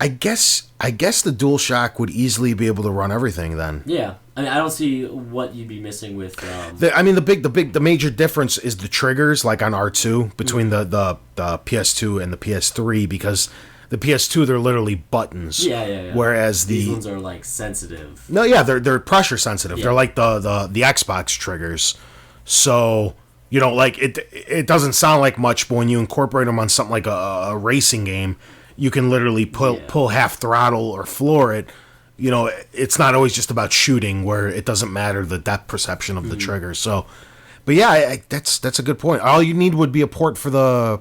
I guess the DualShock would easily be able to run everything then. Yeah. I don't see what you'd be missing with... The major difference is the triggers, like on R2, between the PS2 and the PS3, because the PS2, they're literally buttons. Yeah. Whereas these ones are, like, sensitive. No, yeah, they're pressure sensitive. Yeah. They're like the Xbox triggers. So, it doesn't sound like much, but when you incorporate them on something like a racing game, you can literally pull half throttle or floor it. It's not always just about shooting, where it doesn't matter the depth perception of the trigger. So But yeah, that's a good point. All you need would be a port for the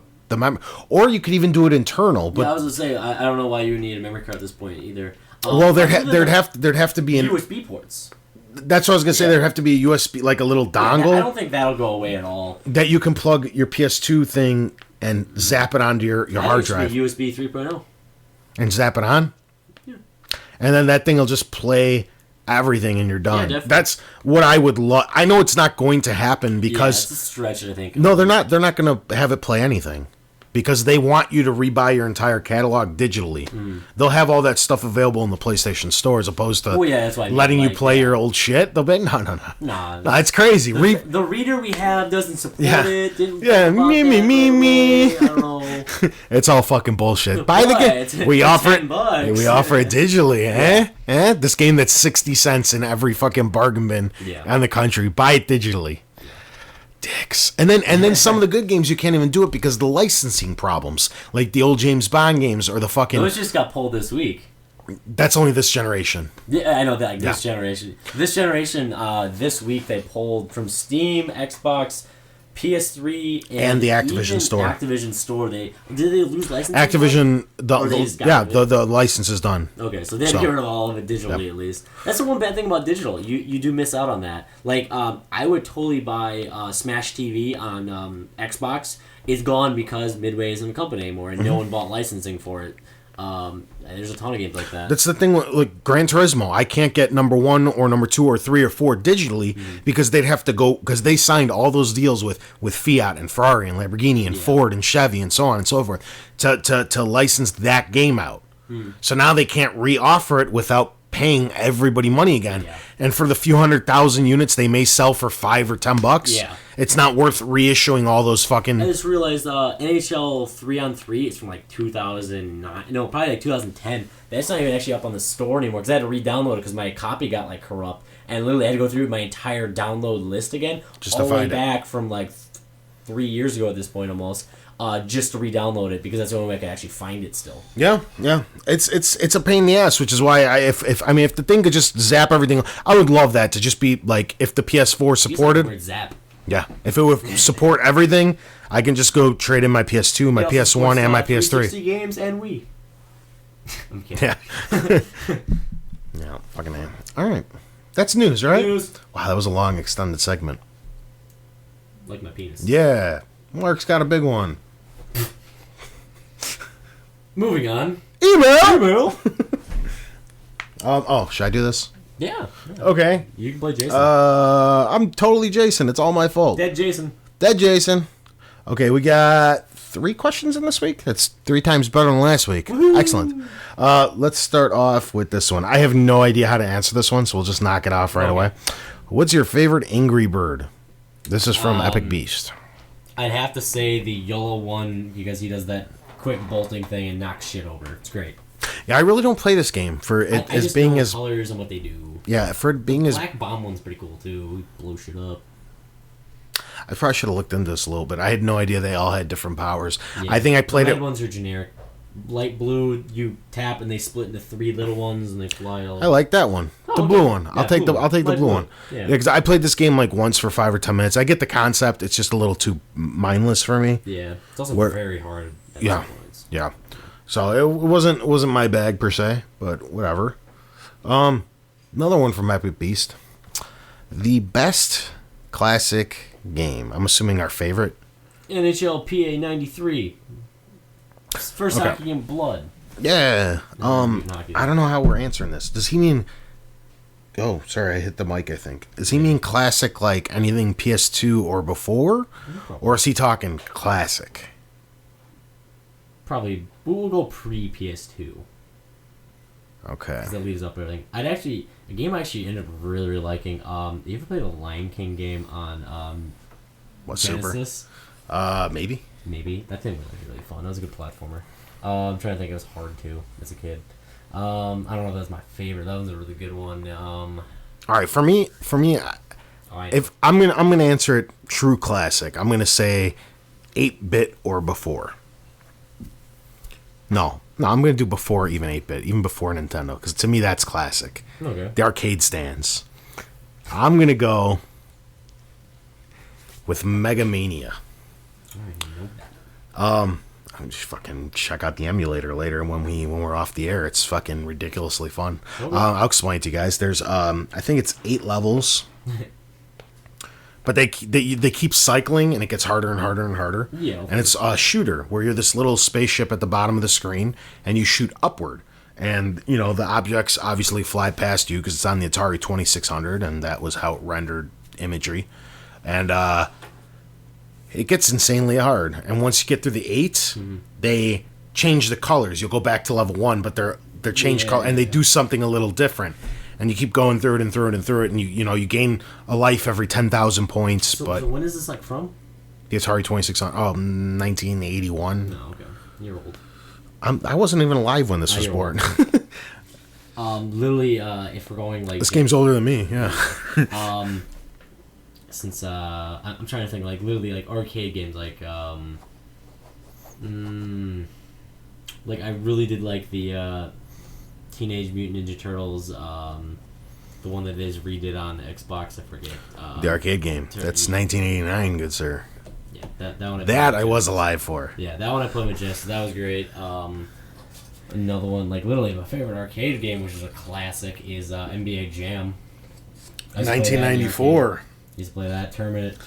or you could even do it internal. But yeah, I was gonna say I don't know why you would need a memory card at this point either. Well, there'd have to be an USB ports. That's what I was gonna say. There'd have to be a USB, like a little dongle. I don't think that'll go away at all. That you can plug your PS2 thing and zap it onto your hard drive. USB 3.0. And zap it on. Yeah. And then that thing will just play everything, and you're done. Yeah, definitely. That's what I would love. I know it's not going to happen because it's a stretch, I think. No, they're not. They're not going to have it play anything. Because they want you to rebuy your entire catalog digitally. They'll have all that stuff available in the PlayStation Store as opposed to that's why letting you play your old shit. They'll be, no. Nah, it's crazy. The reader we have doesn't support it. Me. I don't know. It's all fucking bullshit. Buy the game. We offer it. We offer it digitally. Eh? This game that's 60 cents in every fucking bargain bin in the country. Buy it digitally. Dicks. And then some of the good games you can't even do it because of the licensing problems, like the old James Bond games or the fucking. Those just got pulled this week. That's only this generation. Yeah, I know that. Like, this generation. This generation. This week they pulled from Steam, Xbox, PS3, and the Activision store. Activision store. Did they lose licensing? Activision. The license is done. Okay, so they had to get rid of all of it digitally at least. That's the one bad thing about digital. You do miss out on that. Like I would totally buy Smash TV on Xbox. It's gone because Midway isn't a company anymore, and no one bought licensing for it. There's a ton of games like that. That's the thing with like Gran Turismo. I can't get number 1 or number 2 or 3 or 4 digitally because they'd have to go because they signed all those deals with Fiat and Ferrari and Lamborghini and Ford and Chevy and so on and so forth to license that game out. So now they can't re-offer it without paying everybody money again. Yeah. And for the few 100,000 units they may sell for $5 or $10, it's not worth reissuing all those fucking. I just realized NHL 3-on-3 is from like 2009. No, probably like 2010. That's not even actually up on the store anymore because I had to re-download it because my copy got like corrupt, and literally I had to go through my entire download list again, just all the way back from like 3 years ago at this point almost. Just to re-download it because that's the only way I could actually find it still. Yeah. It's a pain in the ass, which is why if the thing could just zap everything, I would love that to just be like if the PS4 supported. Word zap. Yeah, if it would support everything, I can just go trade in my PS2, my PS1, and my PS3. 360 games and Wii. I'm kidding. Yeah, fucking man. All right, that's news, right? News. Wow, that was a long extended segment. Like my penis. Yeah, Mark's got a big one. Moving on. Email. Should I do this? Yeah. Okay. You can play Jason. I'm totally Jason. It's all my fault. Dead Jason. Okay, we got 3 questions in this week. That's 3 times better than last week. Woo-hoo. Excellent. Let's start off with this one. I have no idea how to answer this one, so we'll just knock it off right away. What's your favorite Angry Bird? This is from Epic Beast. I'd have to say the yellow one because he does that quick bolting thing and knocks shit over. It's great. Yeah, I really don't play this game for it as being as colors and what they do. Yeah, for it being as Black Bomb one's pretty cool too. We blow shit up. I probably should have looked into this a little bit. I had no idea they all had different powers. Yeah. I think I played the red ones are generic. Light blue, you tap and they split into 3 little ones and they fly all. I like that one. The blue one. Yeah, I'll take the blue one. Yeah, because I played this game like once for 5 or 10 minutes. I get the concept. It's just a little too mindless for me. Yeah, it's also very hard. Yeah. So it wasn't my bag per se, but whatever. Another one from Epic Beast. The best classic game. I'm assuming our favorite. NHL PA 93. First hockey game, Blood. Yeah. I don't know how we're answering this. Does he mean? Oh, sorry, I hit the mic. I think. Does he mean classic like anything PS2 or before, or is he talking classic? Probably. We'll go pre PS2. Okay. Because that leaves up everything. A game I actually ended up really liking. You ever played the Lion King game on Genesis? Maybe. Maybe. That thing was really fun. That was a good platformer. I'm trying to think. It was hard too as a kid. I don't know if that's my favorite. That was a really good one. All right, for me, if I'm gonna answer it true classic, I'm gonna say 8-bit or before. No, I'm gonna do before even 8-bit, even before Nintendo, because to me that's classic. Okay. The arcade stands. I'm gonna go with Mega Mania. I don't even know that. I'm just fucking check out the emulator later when we're off the air. It's fucking ridiculously fun. I'll explain it to you guys. There's I think it's 8 levels. But they keep cycling, and it gets harder and harder and harder. Yeah. And it's a shooter, where you're this little spaceship at the bottom of the screen, and you shoot upward. And, you know, the objects obviously fly past you, because it's on the Atari 2600, and that was how it rendered imagery. And it gets insanely hard. And once you get through the 8, they change the colors. You'll go back to level 1, but they're changed color, and they do something a little different. And you keep going through it and through it and through it, and you gain a life every 10,000 points. So when is this like from? The Atari 2600. Oh, 1981. No, okay, you're old. I wasn't even alive when this was born. Literally, if we're going like this game's older than me. Yeah. Since I'm trying to think, like literally like arcade games, like like I really did like the Teenage Mutant Ninja Turtles, the one that they just redid on Xbox. I forget. The arcade game. That's 1989, good sir. Yeah, that one. That I was alive for. Yeah, that one I played with Jess. So that was great. Another one, like literally my favorite arcade game, which is a classic, is NBA Jam. 1994. Used to play that tournament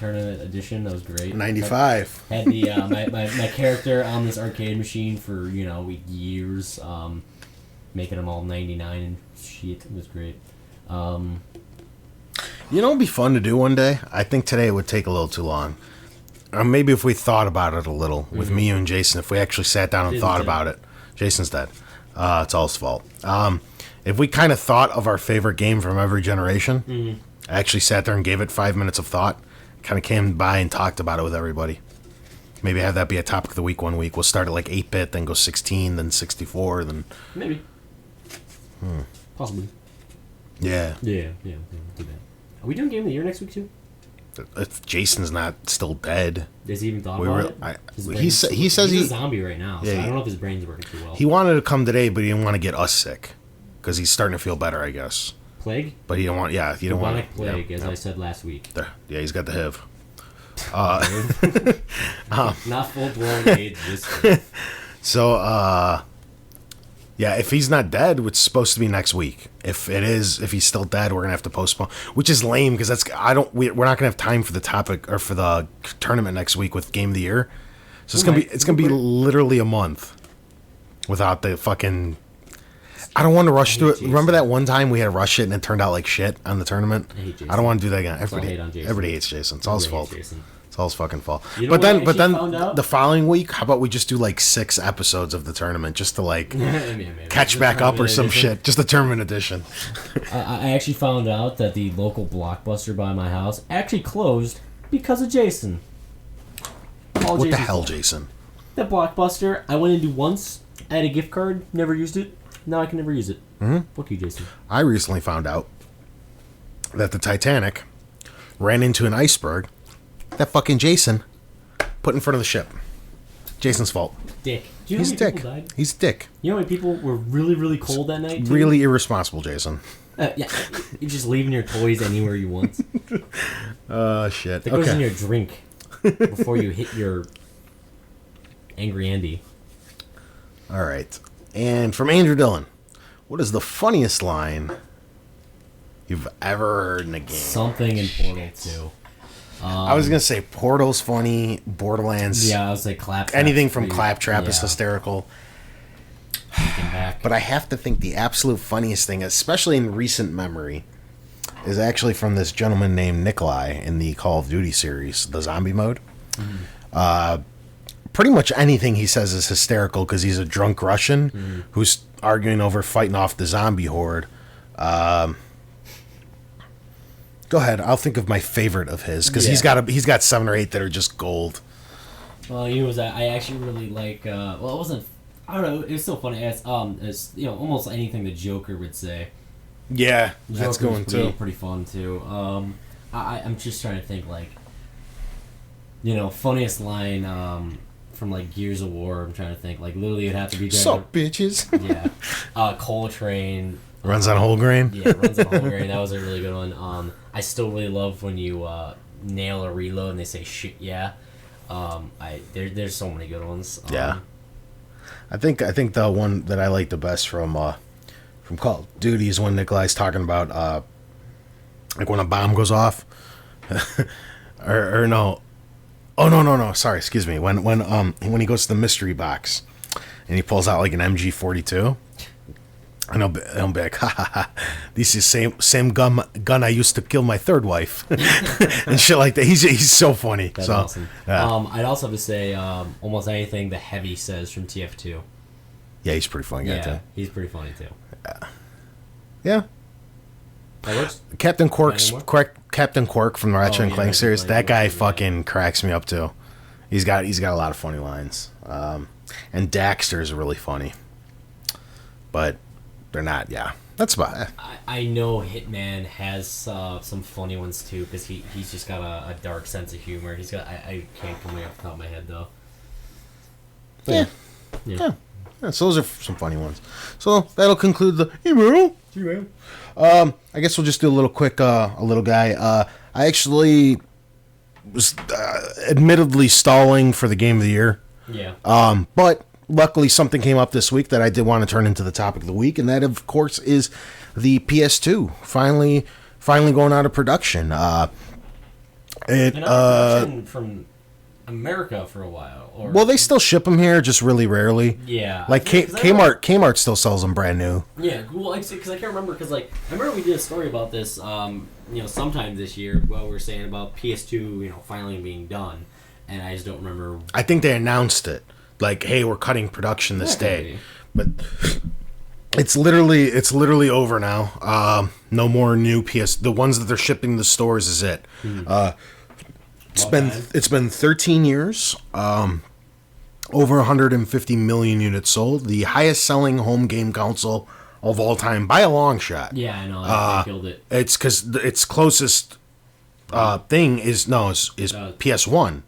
edition. That was great. 95. Had the my character on this arcade machine for years. Making them all 99 and shit. It was great. You know, it'd be fun to do one day. I think today it would take a little too long. Maybe if we thought about it a little with me, you, and Jason, if we actually sat down and thought about it. Jason's dead. It's all his fault. If we kind of thought of our favorite game from every generation, I actually sat there and gave it 5 minutes of thought, kind of came by and talked about it with everybody. Maybe have that be a topic of the week one week. We'll start at like 8-bit, then go 16, then 64, then... Maybe. Possibly. Yeah. Yeah, do that. Are we doing Game of the Year next week too? If Jason's not still dead. Has he even thought about it? He says he's a zombie right now, so I don't know if his brain's working too well. He wanted to come today, but he didn't want to get us sick. Because he's starting to feel better, I guess. Plague? But he don't want, he don't want to. Plague, as I said last week. Yeah, he's got the HIV. Not full-blown AIDS, just... So, yeah, if he's not dead, it's supposed to be next week. If he's still dead, we're gonna have to postpone, which is lame because we're not gonna have time for the topic or for the tournament next week with Game of the Year. So it's gonna be literally a month without the fucking. I don't want to rush through it. Jason. Remember that one time we had to rush it and it turned out like shit on the tournament? I don't want to do that again. Everybody hates Jason. It's all his fault. It's all his fucking fault. But then the following week, how about we just do like 6 episodes of the tournament just to like catch back up or some shit? Just the tournament edition. I actually found out that the local Blockbuster by my house actually closed because of Jason. What the hell, Jason? That Blockbuster, I went into once. I had a gift card, never used it. Now I can never use it. Fuck you, Jason. I recently found out that the Titanic ran into an iceberg that fucking Jason put in front of the ship. Jason's fault. Dick. Do you know how many people died? He's a dick. You know how many people were really, really cold that night, too? Really irresponsible, Jason. Yeah, you're just leaving your toys anywhere you want. Shit. That goes in your drink before you hit your Angry Andy. All right. And from Andrew Dillon, what is the funniest line you've ever heard in a game? Something in Portal 2. I was going to say Portal's funny, Borderlands. Yeah, I was like Claptrap. Anything from Claptrap is hysterical. Back. But I have to think the absolute funniest thing, especially in recent memory, is actually from this gentleman named Nikolai in the Call of Duty series, the zombie mode. Pretty much anything he says is hysterical because he's a drunk Russian who's arguing over fighting off the zombie horde. Go ahead. I'll think of my favorite of his because he's got 7 or 8 that are just gold. Well, I actually really like. Well, it wasn't. I don't know. It was so funny. It's almost anything the Joker would say. Yeah, that's going too. Pretty fun too. I'm just trying to think like. Funniest line from like Gears of War. I'm trying to think like literally it'd have to be. Sup, bitches. Yeah. Coltrane. Runs on whole grain. Yeah, runs on whole grain. That was a really good one. I still really love when you nail a reload and they say shit yeah. There's so many good ones. Yeah. I think the one that I like the best from Call of Duty is when Nikolai's talking about like when a bomb goes off, or no, oh no, sorry, excuse me. When he goes to the mystery box, and he pulls out like an MG42, and he'll be like, ha ha ha, this is same gun I used to kill my third wife, and shit like that. He's so funny. That's so awesome. yeah. I'd also have to say almost anything the Heavy says from TF2. Yeah, he's pretty funny guy too. He's pretty funny too. Yeah. That works. Captain Quirk from the Ratchet and Clank series. That guy fucking cracks me up too. He's got a lot of funny lines. And Daxter is really funny, but they're not. Yeah, that's about it. I know Hitman has some funny ones too because he's just got a dark sense of humor. He's got I can't come off the top of my head though. But yeah. So those are some funny ones. So that'll conclude the email. I guess we'll just do a little quick, a little guy. I actually was admittedly stalling for the game of the year. Yeah. But luckily something came up this week that I did want to turn into the topic of the week, and that of course is the PS2 finally going out of production. Production from America for a while. Well, they still ship them here, just really rarely. Yeah. Like Kmart still sells them brand new. Yeah, well, because I can't remember, because like I remember we did a story about this, sometime this year while we were saying about PS2, finally being done, and I just don't remember. I think they announced it, like, hey, we're cutting production this day, but it's literally over now. No more new PS. The ones that they're shipping to stores is it. It's been 13 years. Over 150 million units sold. The highest selling home game console of all time by a long shot. Yeah, I know. They killed it. It's because its closest thing is PS1,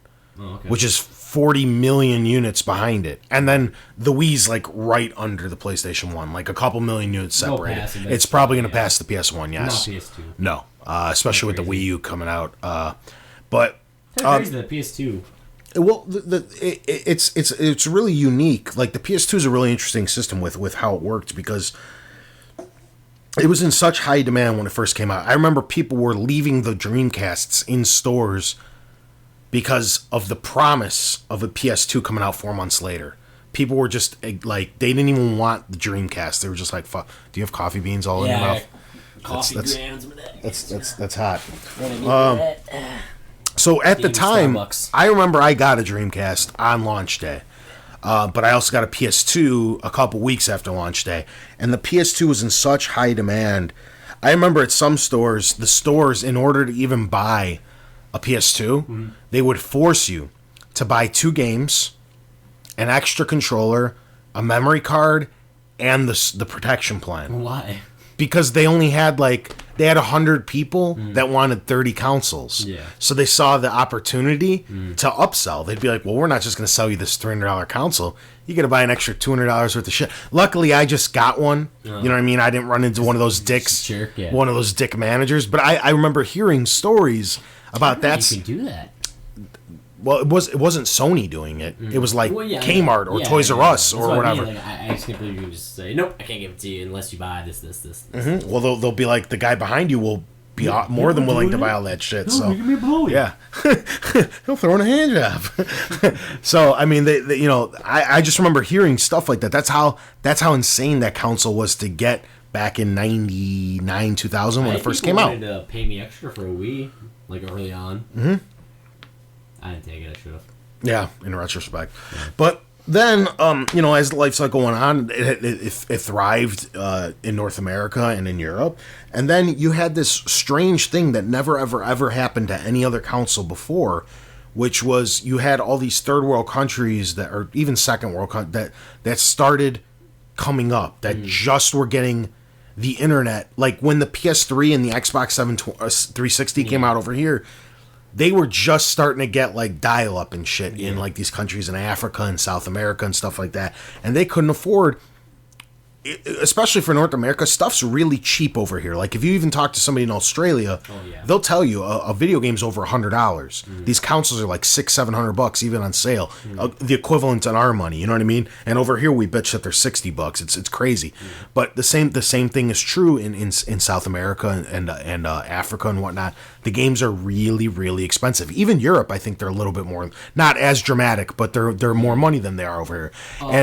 which is 40 million units behind it, and then the Wii's like right under the PlayStation 1, like a couple million units separated. It's probably going to pass the PS1. Yes. Not PS2. No, especially with the Wii U coming out. But crazy that PS2. Well, it's really unique. Like the PS2 is a really interesting system with how it worked because it was in such high demand when it first came out. I remember people were leaving the Dreamcasts in stores because of the promise of a PS2 coming out 4 months later. People were just like, they didn't even want the Dreamcast. They were just like, "Fuck, do you have coffee beans all in your mouth?" That's hot. So at the time, Starbucks. I remember I got a Dreamcast on launch day, but I also got a PS2 a couple weeks after launch day, and the PS2 was in such high demand. I remember at some stores, the stores, in order to even buy a PS2, they would force you to buy 2 games, an extra controller, a memory card, and the protection plan. Why? Because they only had they had 100 people that wanted 30 consoles. Yeah. So they saw the opportunity to upsell. They'd be like, well, we're not just going to sell you this $300 console. You got to buy an extra $200 worth of shit. Luckily, I just got one. You know what I mean? I didn't run into one of those dicks, one of those dick managers. But I remember hearing stories about that. You can do that. Well, it wasn't Sony doing it. It was like Kmart or Toys R Us or whatever. I mean. I just can't believe you can just say, nope, I can't give it to you unless you buy this. Well, they'll be like, the guy behind you will be more than willing to buy all that shit. So give me a blow. Yeah, he'll throw in a hand job. So I mean, they I just remember hearing stuff like that. That's how insane that console was to get back in 99, 2000 when it first came out. Wanted to pay me extra for a Wii, like early on. I didn't take it. I should have. Yeah, in retrospect. Yeah. But then, as the life cycle went on, it thrived in North America and in Europe. And then you had this strange thing that never, ever happened to any other console before, which was you had all these third world countries or even second world that started coming up, that just were getting the internet. Like when the PS3 and the Xbox 360 came out over here, they were just starting to get like dial-up and shit in like these countries in Africa and South America and stuff like that. And they couldn't afford especially for North America, stuff's really cheap over here. Like if you even talk to somebody in Australia, they'll tell you a video game's over $100. These consoles are like $600-700 even on sale, the equivalent in our money. You know what I mean? And over here we bitch that they're $60. It's crazy. But the same thing is true in South America and Africa and whatnot. The games are really, really expensive. Even Europe, I think they're a little bit more, not as dramatic, but they're more money than they are over here.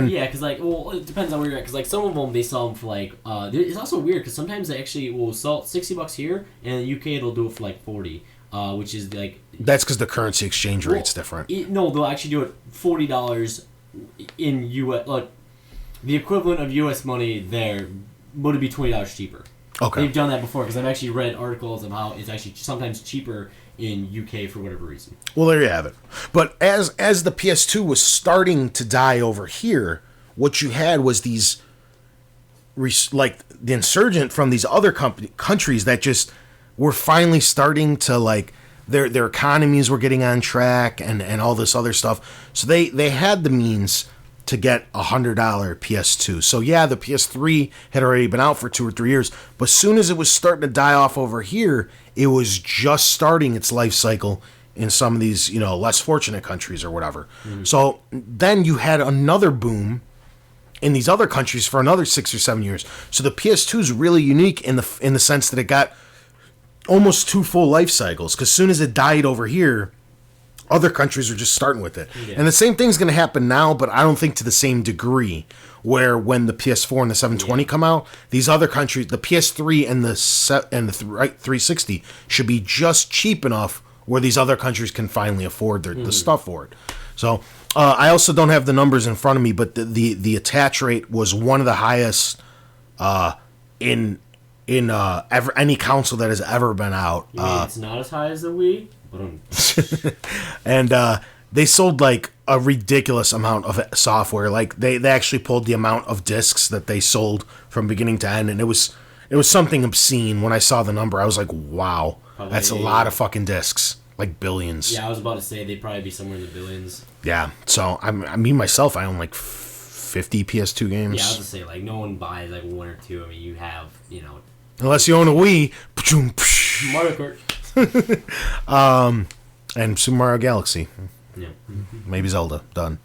Yeah, because it depends on where you're at. Because like some of them they sell them for like it's also weird because sometimes they actually will sell $60 here, and in the UK they'll do it for like 40, which is like that's because the currency exchange rate's different. No, they'll actually do it $40 in US, like the equivalent of US money there would be $20 cheaper. Okay. They've done that before because I've actually read articles of how it's actually sometimes cheaper in UK for whatever reason. Well, there you have it. But as the PS2 was starting to die over here, what you had was these like the insurgent from these other countries that just were finally starting to like their economies were getting on track and all this other stuff. So they had the means to get $100 PS2. So yeah, the PS3 had already been out for 2 or 3 years, but as soon as it was starting to die off over here, it was just starting its life cycle in some of these, less fortunate countries or whatever. So then you had another boom in these other countries for another 6 or 7 years. So the PS2 is really unique in the sense that it got almost 2 full life cycles, because as soon as it died over here, other countries are just starting with it. Yeah. And the same thing's going to happen now, but I don't think to the same degree, where when the PS4 and the 720 come out, these other countries, the PS3 and the 360 should be just cheap enough where these other countries can finally afford the stuff for it. So I also don't have the numbers in front of me, but the attach rate was one of the highest in any console that has ever been out. You mean it's not as high as the Wii? And they sold like a ridiculous amount of software. Like they actually pulled the amount of discs that they sold from beginning to end, and it was something obscene. When I saw the number, I was like, wow, probably, that's a lot of fucking discs, like billions. Yeah, I was about to say they'd probably be somewhere in the billions. Yeah, so I mean myself, I own like 50 PS2 games. Yeah, I was gonna say like no one buys like 1 or 2. I mean, you have unless you own a Wii. Mario Kart. And Super Mario Galaxy. Yeah. Maybe Zelda. Done.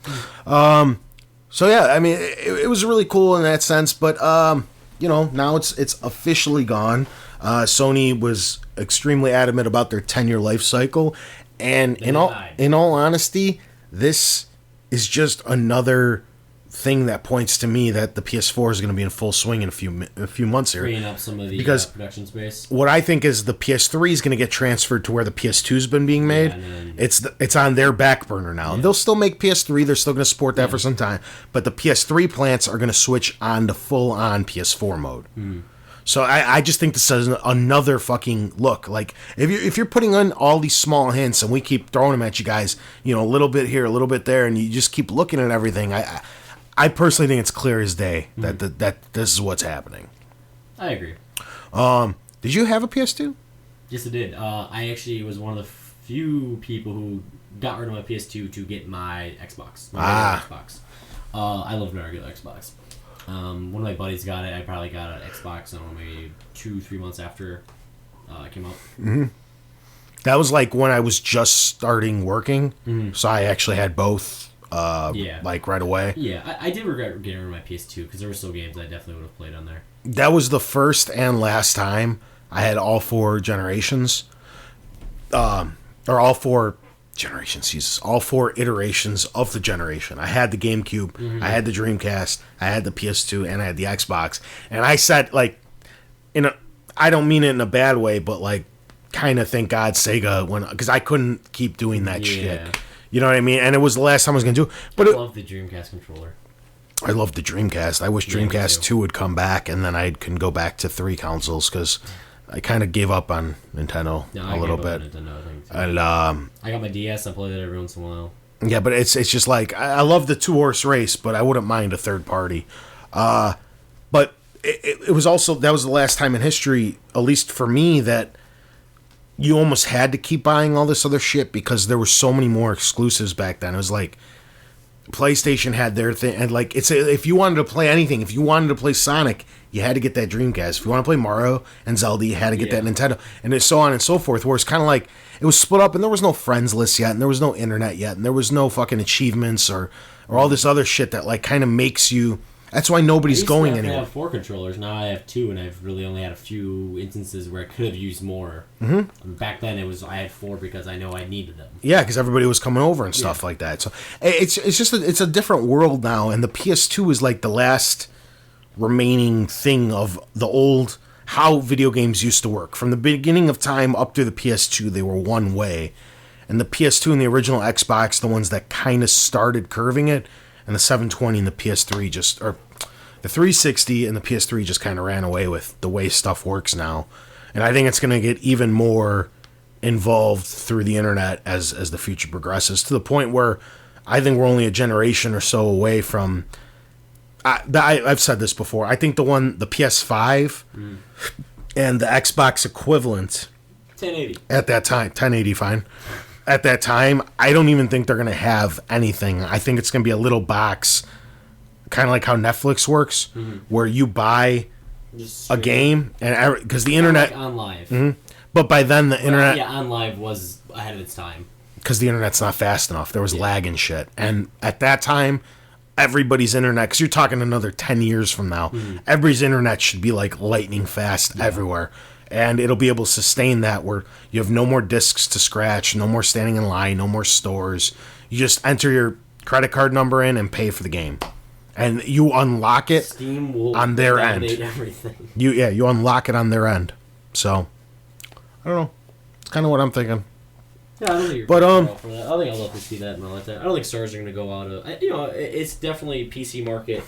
So yeah, I mean, it was really cool in that sense, but now it's officially gone. Sony was extremely adamant about their 10-year life cycle, and in all honesty, this is just another thing that points to me that the PS4 is going to be in full swing in a few months here. Freeing up some of the production space. What I think is the PS3 is going to get transferred to where the PS2's been being made. Yeah, it's on their back burner now. Yeah. They'll still make PS3. They're still going to support that for some time. But the PS3 plants are going to switch on to full-on PS4 mode. So I just think this is another fucking look. Like, if you're putting on all these small hints and we keep throwing them at you guys, a little bit here, a little bit there, and you just keep looking at everything, I personally think it's clear as day that that this is what's happening. I agree. Did you have a PS2? Yes, I did. I actually was one of the few people who got rid of my PS2 to get my Xbox. My Xbox. I love my regular Xbox. One of my buddies got it. I probably got an Xbox, I don't know, maybe 2-3 months after it came out. Mm-hmm. That was like when I was just starting working, so I actually had both. Like right away. Yeah, I did regret getting rid of my PS2 because there were still games I definitely would have played on there. That was the first and last time I had all 4 generations, or all 4 generations. Jesus, all 4 iterations of the generation. I had the GameCube, I had the Dreamcast, I had the PS2, and I had the Xbox. And I said, like, I don't mean it in a bad way, but like, kind of thank God Sega because I couldn't keep doing that shit. You know what I mean? And it was the last time I was going to do it. But I love the Dreamcast controller. I love the Dreamcast. I wish Dreamcast 2 would come back, and then I can go back to 3 consoles, because I kind of gave up on Nintendo a little bit. And I got my DS. I play that every once in a while. Yeah, but it's just like, I love the 2-horse race, but I wouldn't mind a third party. But it was also, that was the last time in history, at least for me, that you almost had to keep buying all this other shit because there were so many more exclusives back then. It was like, PlayStation had their thing, and like if you wanted to play anything, if you wanted to play Sonic, you had to get that Dreamcast. If you want to play Mario and Zelda, you had to get that Nintendo, and it's so on and so forth. Where it's kind of like it was split up, and there was no friends list yet, and there was no internet yet, and there was no fucking achievements or all this other shit that like kind of makes you. That's why nobody's going anywhere. I have 4 controllers. Now I have 2, and I've really only had a few instances where I could have used more. Mm-hmm. Back then, I had 4 because I know I needed them. Yeah, because everybody was coming over and stuff like that. So it's just it's a different world now, and the PS2 is like the last remaining thing of the old how video games used to work. From the beginning of time up to the PS2, they were one way, and the PS2 and the original Xbox, the ones that kind of started curving it. And the 720 and the PS3 or the 360 and the PS3 just kind of ran away with the way stuff works now. And I think it's going to get even more involved through the internet as the future progresses, to the point where I think we're only a generation or so away from. I've said this before. I think the PS5 and the Xbox equivalent 1080 at that time, 1080 fine. At that time, I don't even think they're going to have anything. I think it's going to be a little box, kind of like how Netflix works, where you buy a game, and because the internet... Like on live. Mm-hmm. But by then, the internet... Yeah, on live was ahead of its time. Because the internet's not fast enough. There was lag and shit. And at that time, everybody's internet... Because you're talking another 10 years from now. Everybody's internet should be like lightning fast everywhere. And it'll be able to sustain that, where you have no more discs to scratch, no more standing in line, no more stores. You just enter your credit card number in and pay for the game, and you unlock it Steam will on their end. Everything. You unlock it on their end. So I don't know. It's kind of what I'm thinking. Yeah, I don't think you're for that. I think I'd love to see that and all that. I don't think stores are going to go out of. It's definitely PC market.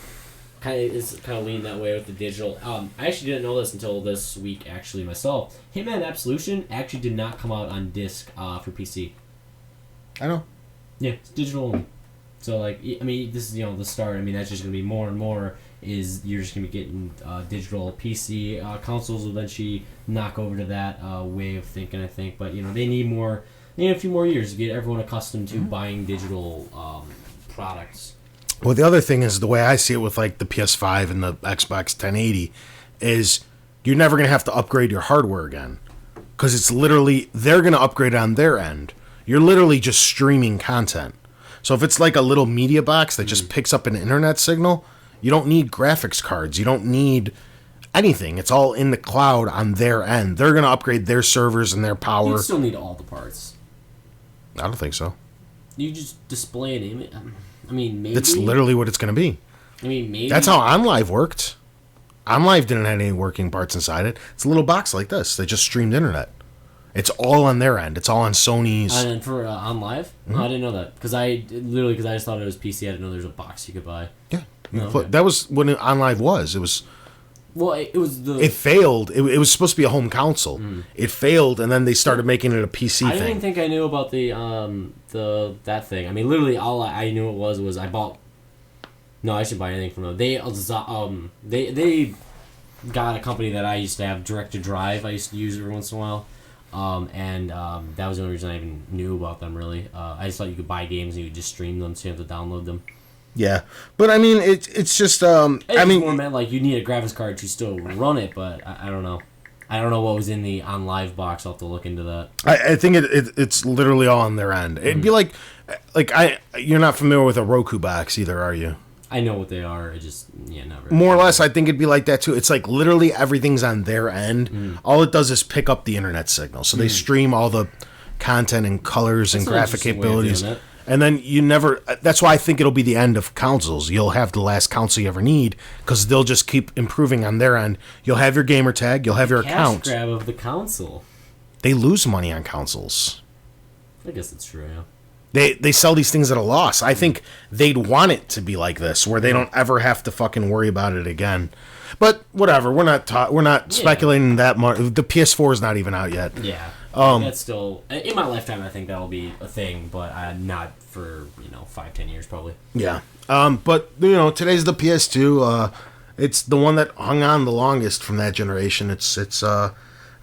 Is kind of leaning that way with the digital. I actually didn't know this until this week, actually, myself. Hitman Absolution actually did not come out on disc for PC. I know. Yeah, it's digital only. So, like, I mean, this is, the start. I mean, that's just going to be more and more is you're just going to be getting digital PC. Consoles will eventually knock over to that way of thinking, I think. But, they need a few more years to get everyone accustomed to buying digital products. Well, the other thing is, the way I see it with like the PS5 and the Xbox 1080 is you're never going to have to upgrade your hardware again, because it's literally, they're going to upgrade it on their end. You're literally just streaming content. So if it's like a little media box that just picks up an internet signal, you don't need graphics cards. You don't need anything. It's all in the cloud on their end. They're going to upgrade their servers and their power. You still need all the parts. I don't think so. You just display an image. I mean, maybe. That's literally what it's going to be. I mean, maybe. That's how OnLive worked. OnLive didn't have any working parts inside it. It's a little box like this. They just streamed internet. It's all on their end. It's all on Sony's. And for OnLive? Mm-hmm. No, I didn't know that. Because I just thought it was PC. I didn't know there was a box you could buy. Yeah. No, okay. That was what OnLive was. It was... Well, it was the... It failed. It was supposed to be a home console. It failed, and then they started making it a PC thing. I didn't think I knew about that thing. I mean, literally, all I knew it was I bought... No, I shouldn't buy anything from them. They got a company that I used to have, Direct to Drive. I used to use every once in a while. That was the only reason I even knew about them, really. I just thought you could buy games and you could just stream them, so you have to download them. Yeah, but I mean, it's just more meant like you need a graphics card to still run it, but I don't know. I don't know what was in the OnLive box. I'll have to look into that. I think it's literally all on their end. It'd be like you're not familiar with a Roku box either, are you? I know what they are. It just not really. More or less, I think it'd be like that too. It's like literally everything's on their end. All it does is pick up the internet signal, so they stream all the content and colors and graphic capabilities. And then you never... That's why I think it'll be the end of consoles. You'll have the last console you ever need, because they'll just keep improving on their end. You'll have your gamer tag. You'll have your account. Cash grab of the console. They lose money on consoles. I guess it's true, yeah. They sell these things at a loss. I think they'd want it to be like this, where they don't ever have to fucking worry about it again. But whatever. We're not speculating that much. The PS4 is not even out yet. Yeah. That's still... In my lifetime, I think that'll be a thing, but not for 5-10 years probably. Yeah. But today's the PS2. It's the one that hung on the longest from that generation. It's I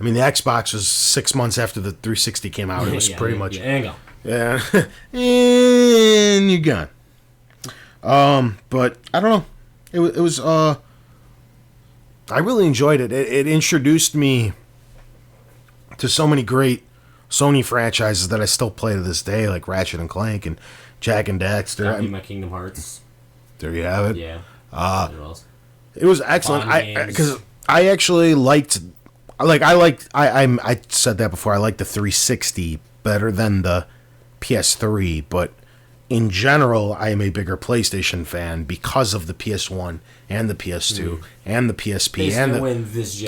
mean, the Xbox was 6 months after the 360 came out. It was pretty much... And go. Yeah. And you're gone. But I don't know. It was I really enjoyed it. It introduced me to so many great Sony franchises that I still play to this day, like Ratchet and Clank and Jack and Daxter. That'd be my Kingdom Hearts. There you have it. Yeah. It was excellent. Because I actually liked, I said that before. I like the 360 better than the PS3, but in general, I am a bigger PlayStation fan because of the PS1 and the PS2 and the PSP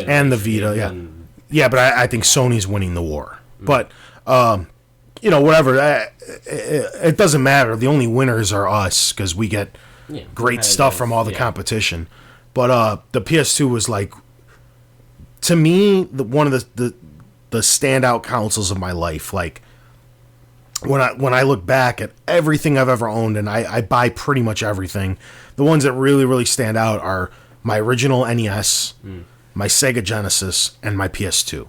and the Vita. Yeah, but I think Sony's winning the war. But whatever. It doesn't matter. The only winners are us because we get great stuff from all the competition. But the PS2 was like, to me, one of the standout consoles of my life. Like when I look back at everything I've ever owned, and I buy pretty much everything, the ones that really, really stand out are my original NES, my Sega Genesis, and my PS2.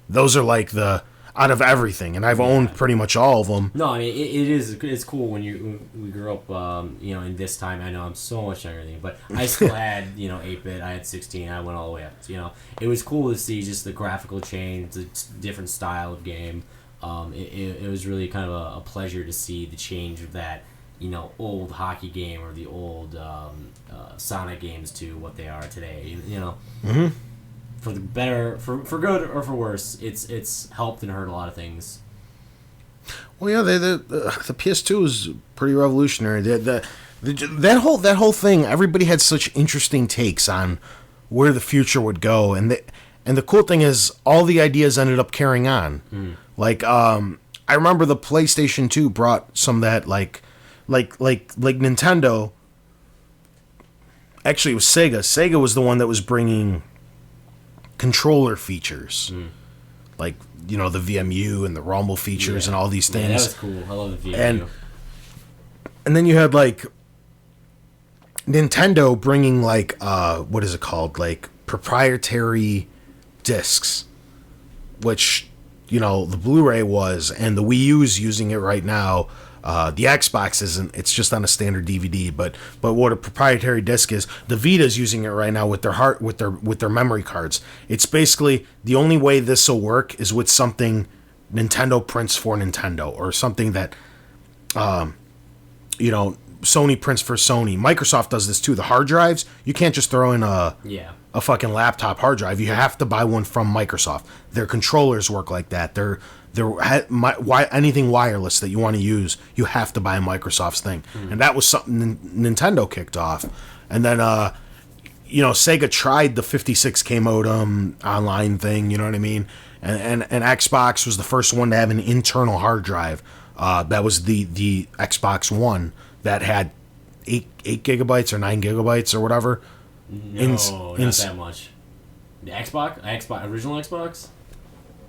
Those are like the out of everything, and I've owned pretty much all of them. No, I mean it's cool when we grew up, in this time. I know I'm so much younger than you, but I still had 8-bit. I had 16. I went all the way up. It was cool to see just the graphical change, the different style of game. It was really kind of a pleasure to see the change of that old hockey game or the old Sonic games to what they are today. Mm-hmm. For the better, for good or for worse, it's helped and hurt a lot of things. Well, yeah, the PS2 was pretty revolutionary. That whole thing, everybody had such interesting takes on where the future would go, and the cool thing is all the ideas ended up carrying on. Like I remember the PlayStation 2 brought some of that like Nintendo. Actually, it was Sega. Sega was the one that was bringing controller features, like the VMU and the Rumble features and all these things. Yeah, that was cool. I love the VMU. And then you had like Nintendo bringing like what is it called, like proprietary discs, which the Blu-ray was, and the Wii U's using it right now. The Xbox isn't; it's just on a standard DVD. But what a proprietary disc is, the Vita's using it right now with their memory cards. It's basically the only way this will work is with something Nintendo prints for Nintendo, or something that Sony prints for Sony. Microsoft does this too. The hard drives, you can't just throw in a fucking laptop hard drive. You have to buy one from Microsoft. Their controllers work like that. Anything wireless that you want to use, you have to buy Microsoft's thing. And that was something Nintendo kicked off. And then Sega tried the 56K modem online thing, you know what I mean? And Xbox was the first one to have an internal hard drive. That was the Xbox One that had 8 gigabytes or 9 gigabytes or whatever. No, not that much. The Xbox, original Xbox?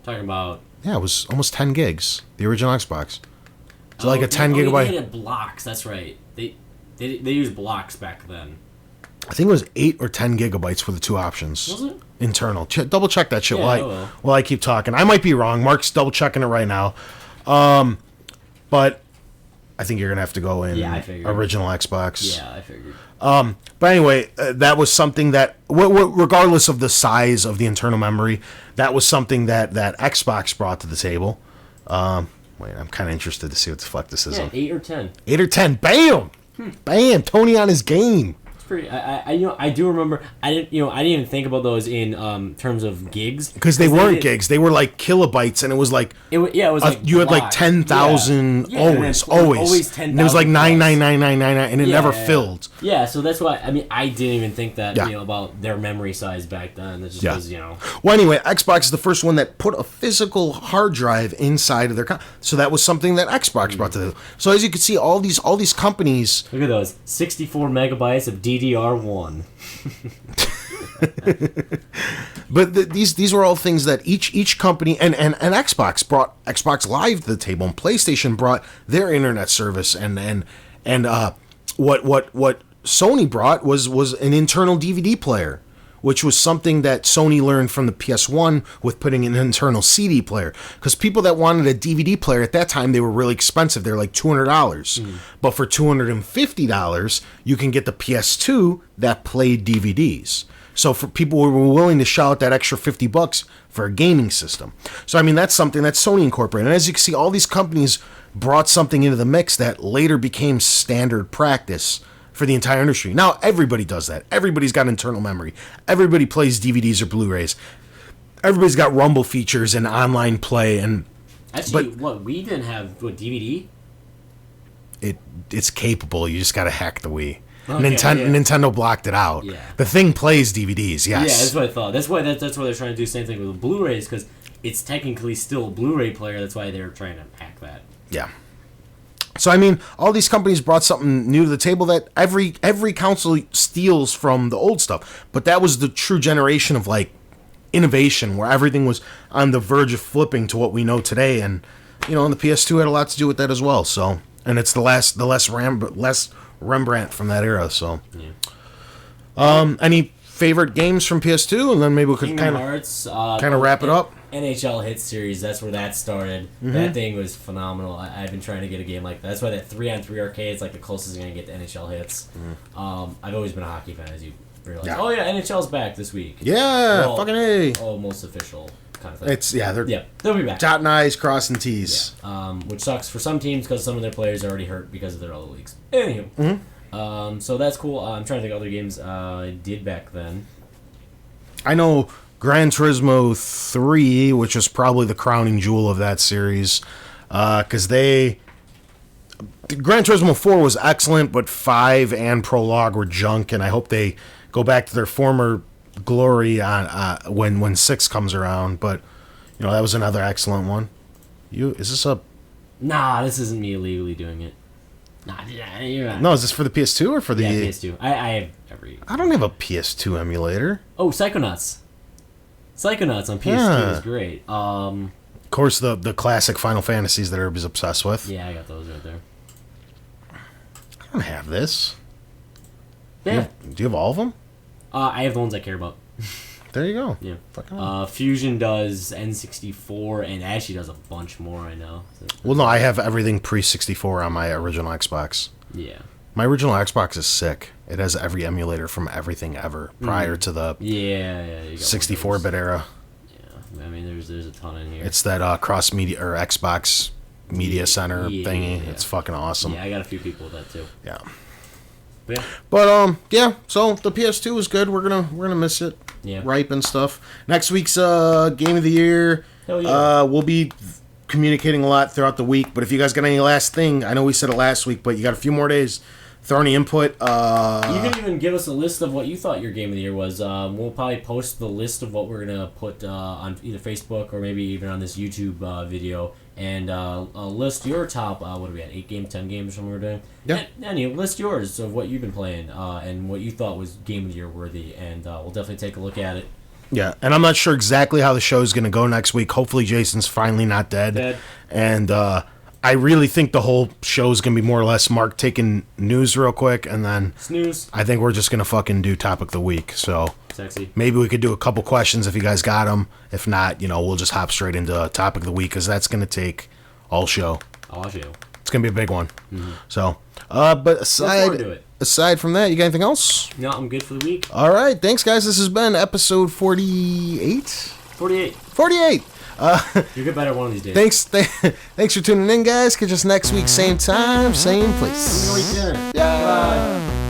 Talking about... Yeah, it was almost 10 gigs, the original Xbox. So like a 10 gigabyte... They had blocks, that's right. They used blocks back then. I think it was 8 or 10 gigabytes for the two options. Was it? Internal. Double check that shit while I keep talking. I might be wrong. Mark's double checking it right now. But I think you're going to have to go in original Xbox. Yeah, I figured. But anyway, that was something that, regardless of the size of the internal memory, that was something that Xbox brought to the table. Wait, I'm kind of interested to see what the fuck this is. Yeah, 8 or 10. 8 or 10. Bam! Bam! Tony on his game. Pretty. I do remember. I didn't even think about those in terms of gigs, because they weren't gigs. They were like kilobytes, and it was like it was like you had like 10,000 always 10,000. And it was like 99999, and it never filled. Yeah, so that's why. I mean, I didn't even think that about their memory size back then. That's just because Well, anyway, Xbox is the first one that put a physical hard drive inside of their so that was something that Xbox brought to them. So as you can see, all these companies. Look at those 64 megabytes of DDR1. But these were all things that each company and Xbox brought Xbox Live to the table, and PlayStation brought their internet service, and what Sony brought was an internal DVD player, which was something that Sony learned from the PS1 with putting an internal CD player. Because people that wanted a DVD player at that time, they were really expensive. They're like $200. But for $250, you can get the PS2 that played DVDs. So for people who were willing to shell out that extra $50 for a gaming system. So, I mean, that's something that Sony incorporated. And as you can see, all these companies brought something into the mix that later became standard practice for the entire industry. Now, everybody does that. Everybody's got internal memory. Everybody plays DVDs or Blu-rays. Everybody's got Rumble features and online play. And actually, we didn't have, DVD? It's capable. You just got to hack the Wii. Okay, Nintendo blocked it out. Yeah. The thing plays DVDs, yes. Yeah, that's what I thought. That's why they're trying to do the same thing with the Blu-rays, because it's technically still a Blu-ray player. That's why they're trying to hack that. Yeah. So, I mean, all these companies brought something new to the table that every console steals from the old stuff. But that was the true generation of, like, innovation, where everything was on the verge of flipping to what we know today. And, you know, and the PS2 had a lot to do with that as well. So, and it's the less Rembrandt from that era. So, yeah. Any favorite games from PS2? And then maybe we could kind of wrap it up. NHL Hit Series, that's where that started. That thing was phenomenal. I've been trying to get a game like that. That's why that 3-on-3 arcade is like the closest you're going to get to NHL Hits. I've always been a hockey fan, as you realize. Yeah. Oh, yeah, NHL's back this week. Yeah, fucking A. Almost official kind of thing. They'll be back. Dotting I's, crossing T's. Yeah. Which sucks for some teams because some of their players are already hurt because of their other leagues. Anywho. So that's cool. I'm trying to think of other games I did back then. I know Gran Turismo 3, which was probably the crowning jewel of that series, because Gran Turismo 4 was excellent, but 5 and Prologue were junk, and I hope they go back to their former glory on when 6 comes around. But you know, that was another excellent one. Is this a? Nah, this isn't me illegally doing it. Nah, you're right. No, is this for the PS2 or for the? Yeah, PS2. I have every. I don't have a PS2 emulator. Oh, Psychonauts. Psychonauts on PS2 is great. Of course, the classic Final Fantasies that everybody's obsessed with. Yeah, I got those right there. I don't have this. Yeah. Do you have all of them? I have the ones I care about. There you go. Yeah. Fusion does N64 and Ashley does a bunch more, I know. Well, no, I have everything pre-64 on my original Xbox. Yeah. My original Xbox is sick. It has every emulator from everything ever prior to the 64-bit era. Yeah, I mean, there's a ton in here. It's that cross media or Xbox Media Center thingy. Yeah. It's fucking awesome. Yeah, I got a few people with that too. Yeah. But yeah. So the PS2 is good. We're gonna miss it. Yeah. Ripe and stuff. Next week's game of the year. Hell yeah. We'll be communicating a lot throughout the week. But if you guys got any last thing, I know we said it last week, but you got a few more days. Throw any input. You can even give us a list of what you thought your game of the year was. We'll probably post the list of what we're going to put on either Facebook or maybe even on this YouTube video. And list your top, what are we at, 8 games, 10 games or something we're doing? Yeah. And you list yours of what you've been playing and what you thought was game of the year worthy. And we'll definitely take a look at it. Yeah, and I'm not sure exactly how the show's going to go next week. Hopefully Jason's finally not dead. And I really think the whole show's going to be more or less Mark taking news real quick, and then snooze. I think we're just going to fucking do topic of the week. So sexy. Maybe we could do a couple questions if you guys got them. If not, we'll just hop straight into topic of the week because that's going to take all show. All show. It's going to be a big one. Mm-hmm. So, but aside from that, you got anything else? No, I'm good for the week. All right. Thanks, guys. This has been episode 48? 48. You'll get better one of these days. Thanks for tuning in, guys. Catch us next week, same time, same place. I'm gonna eat dinner. Yeah. Bye.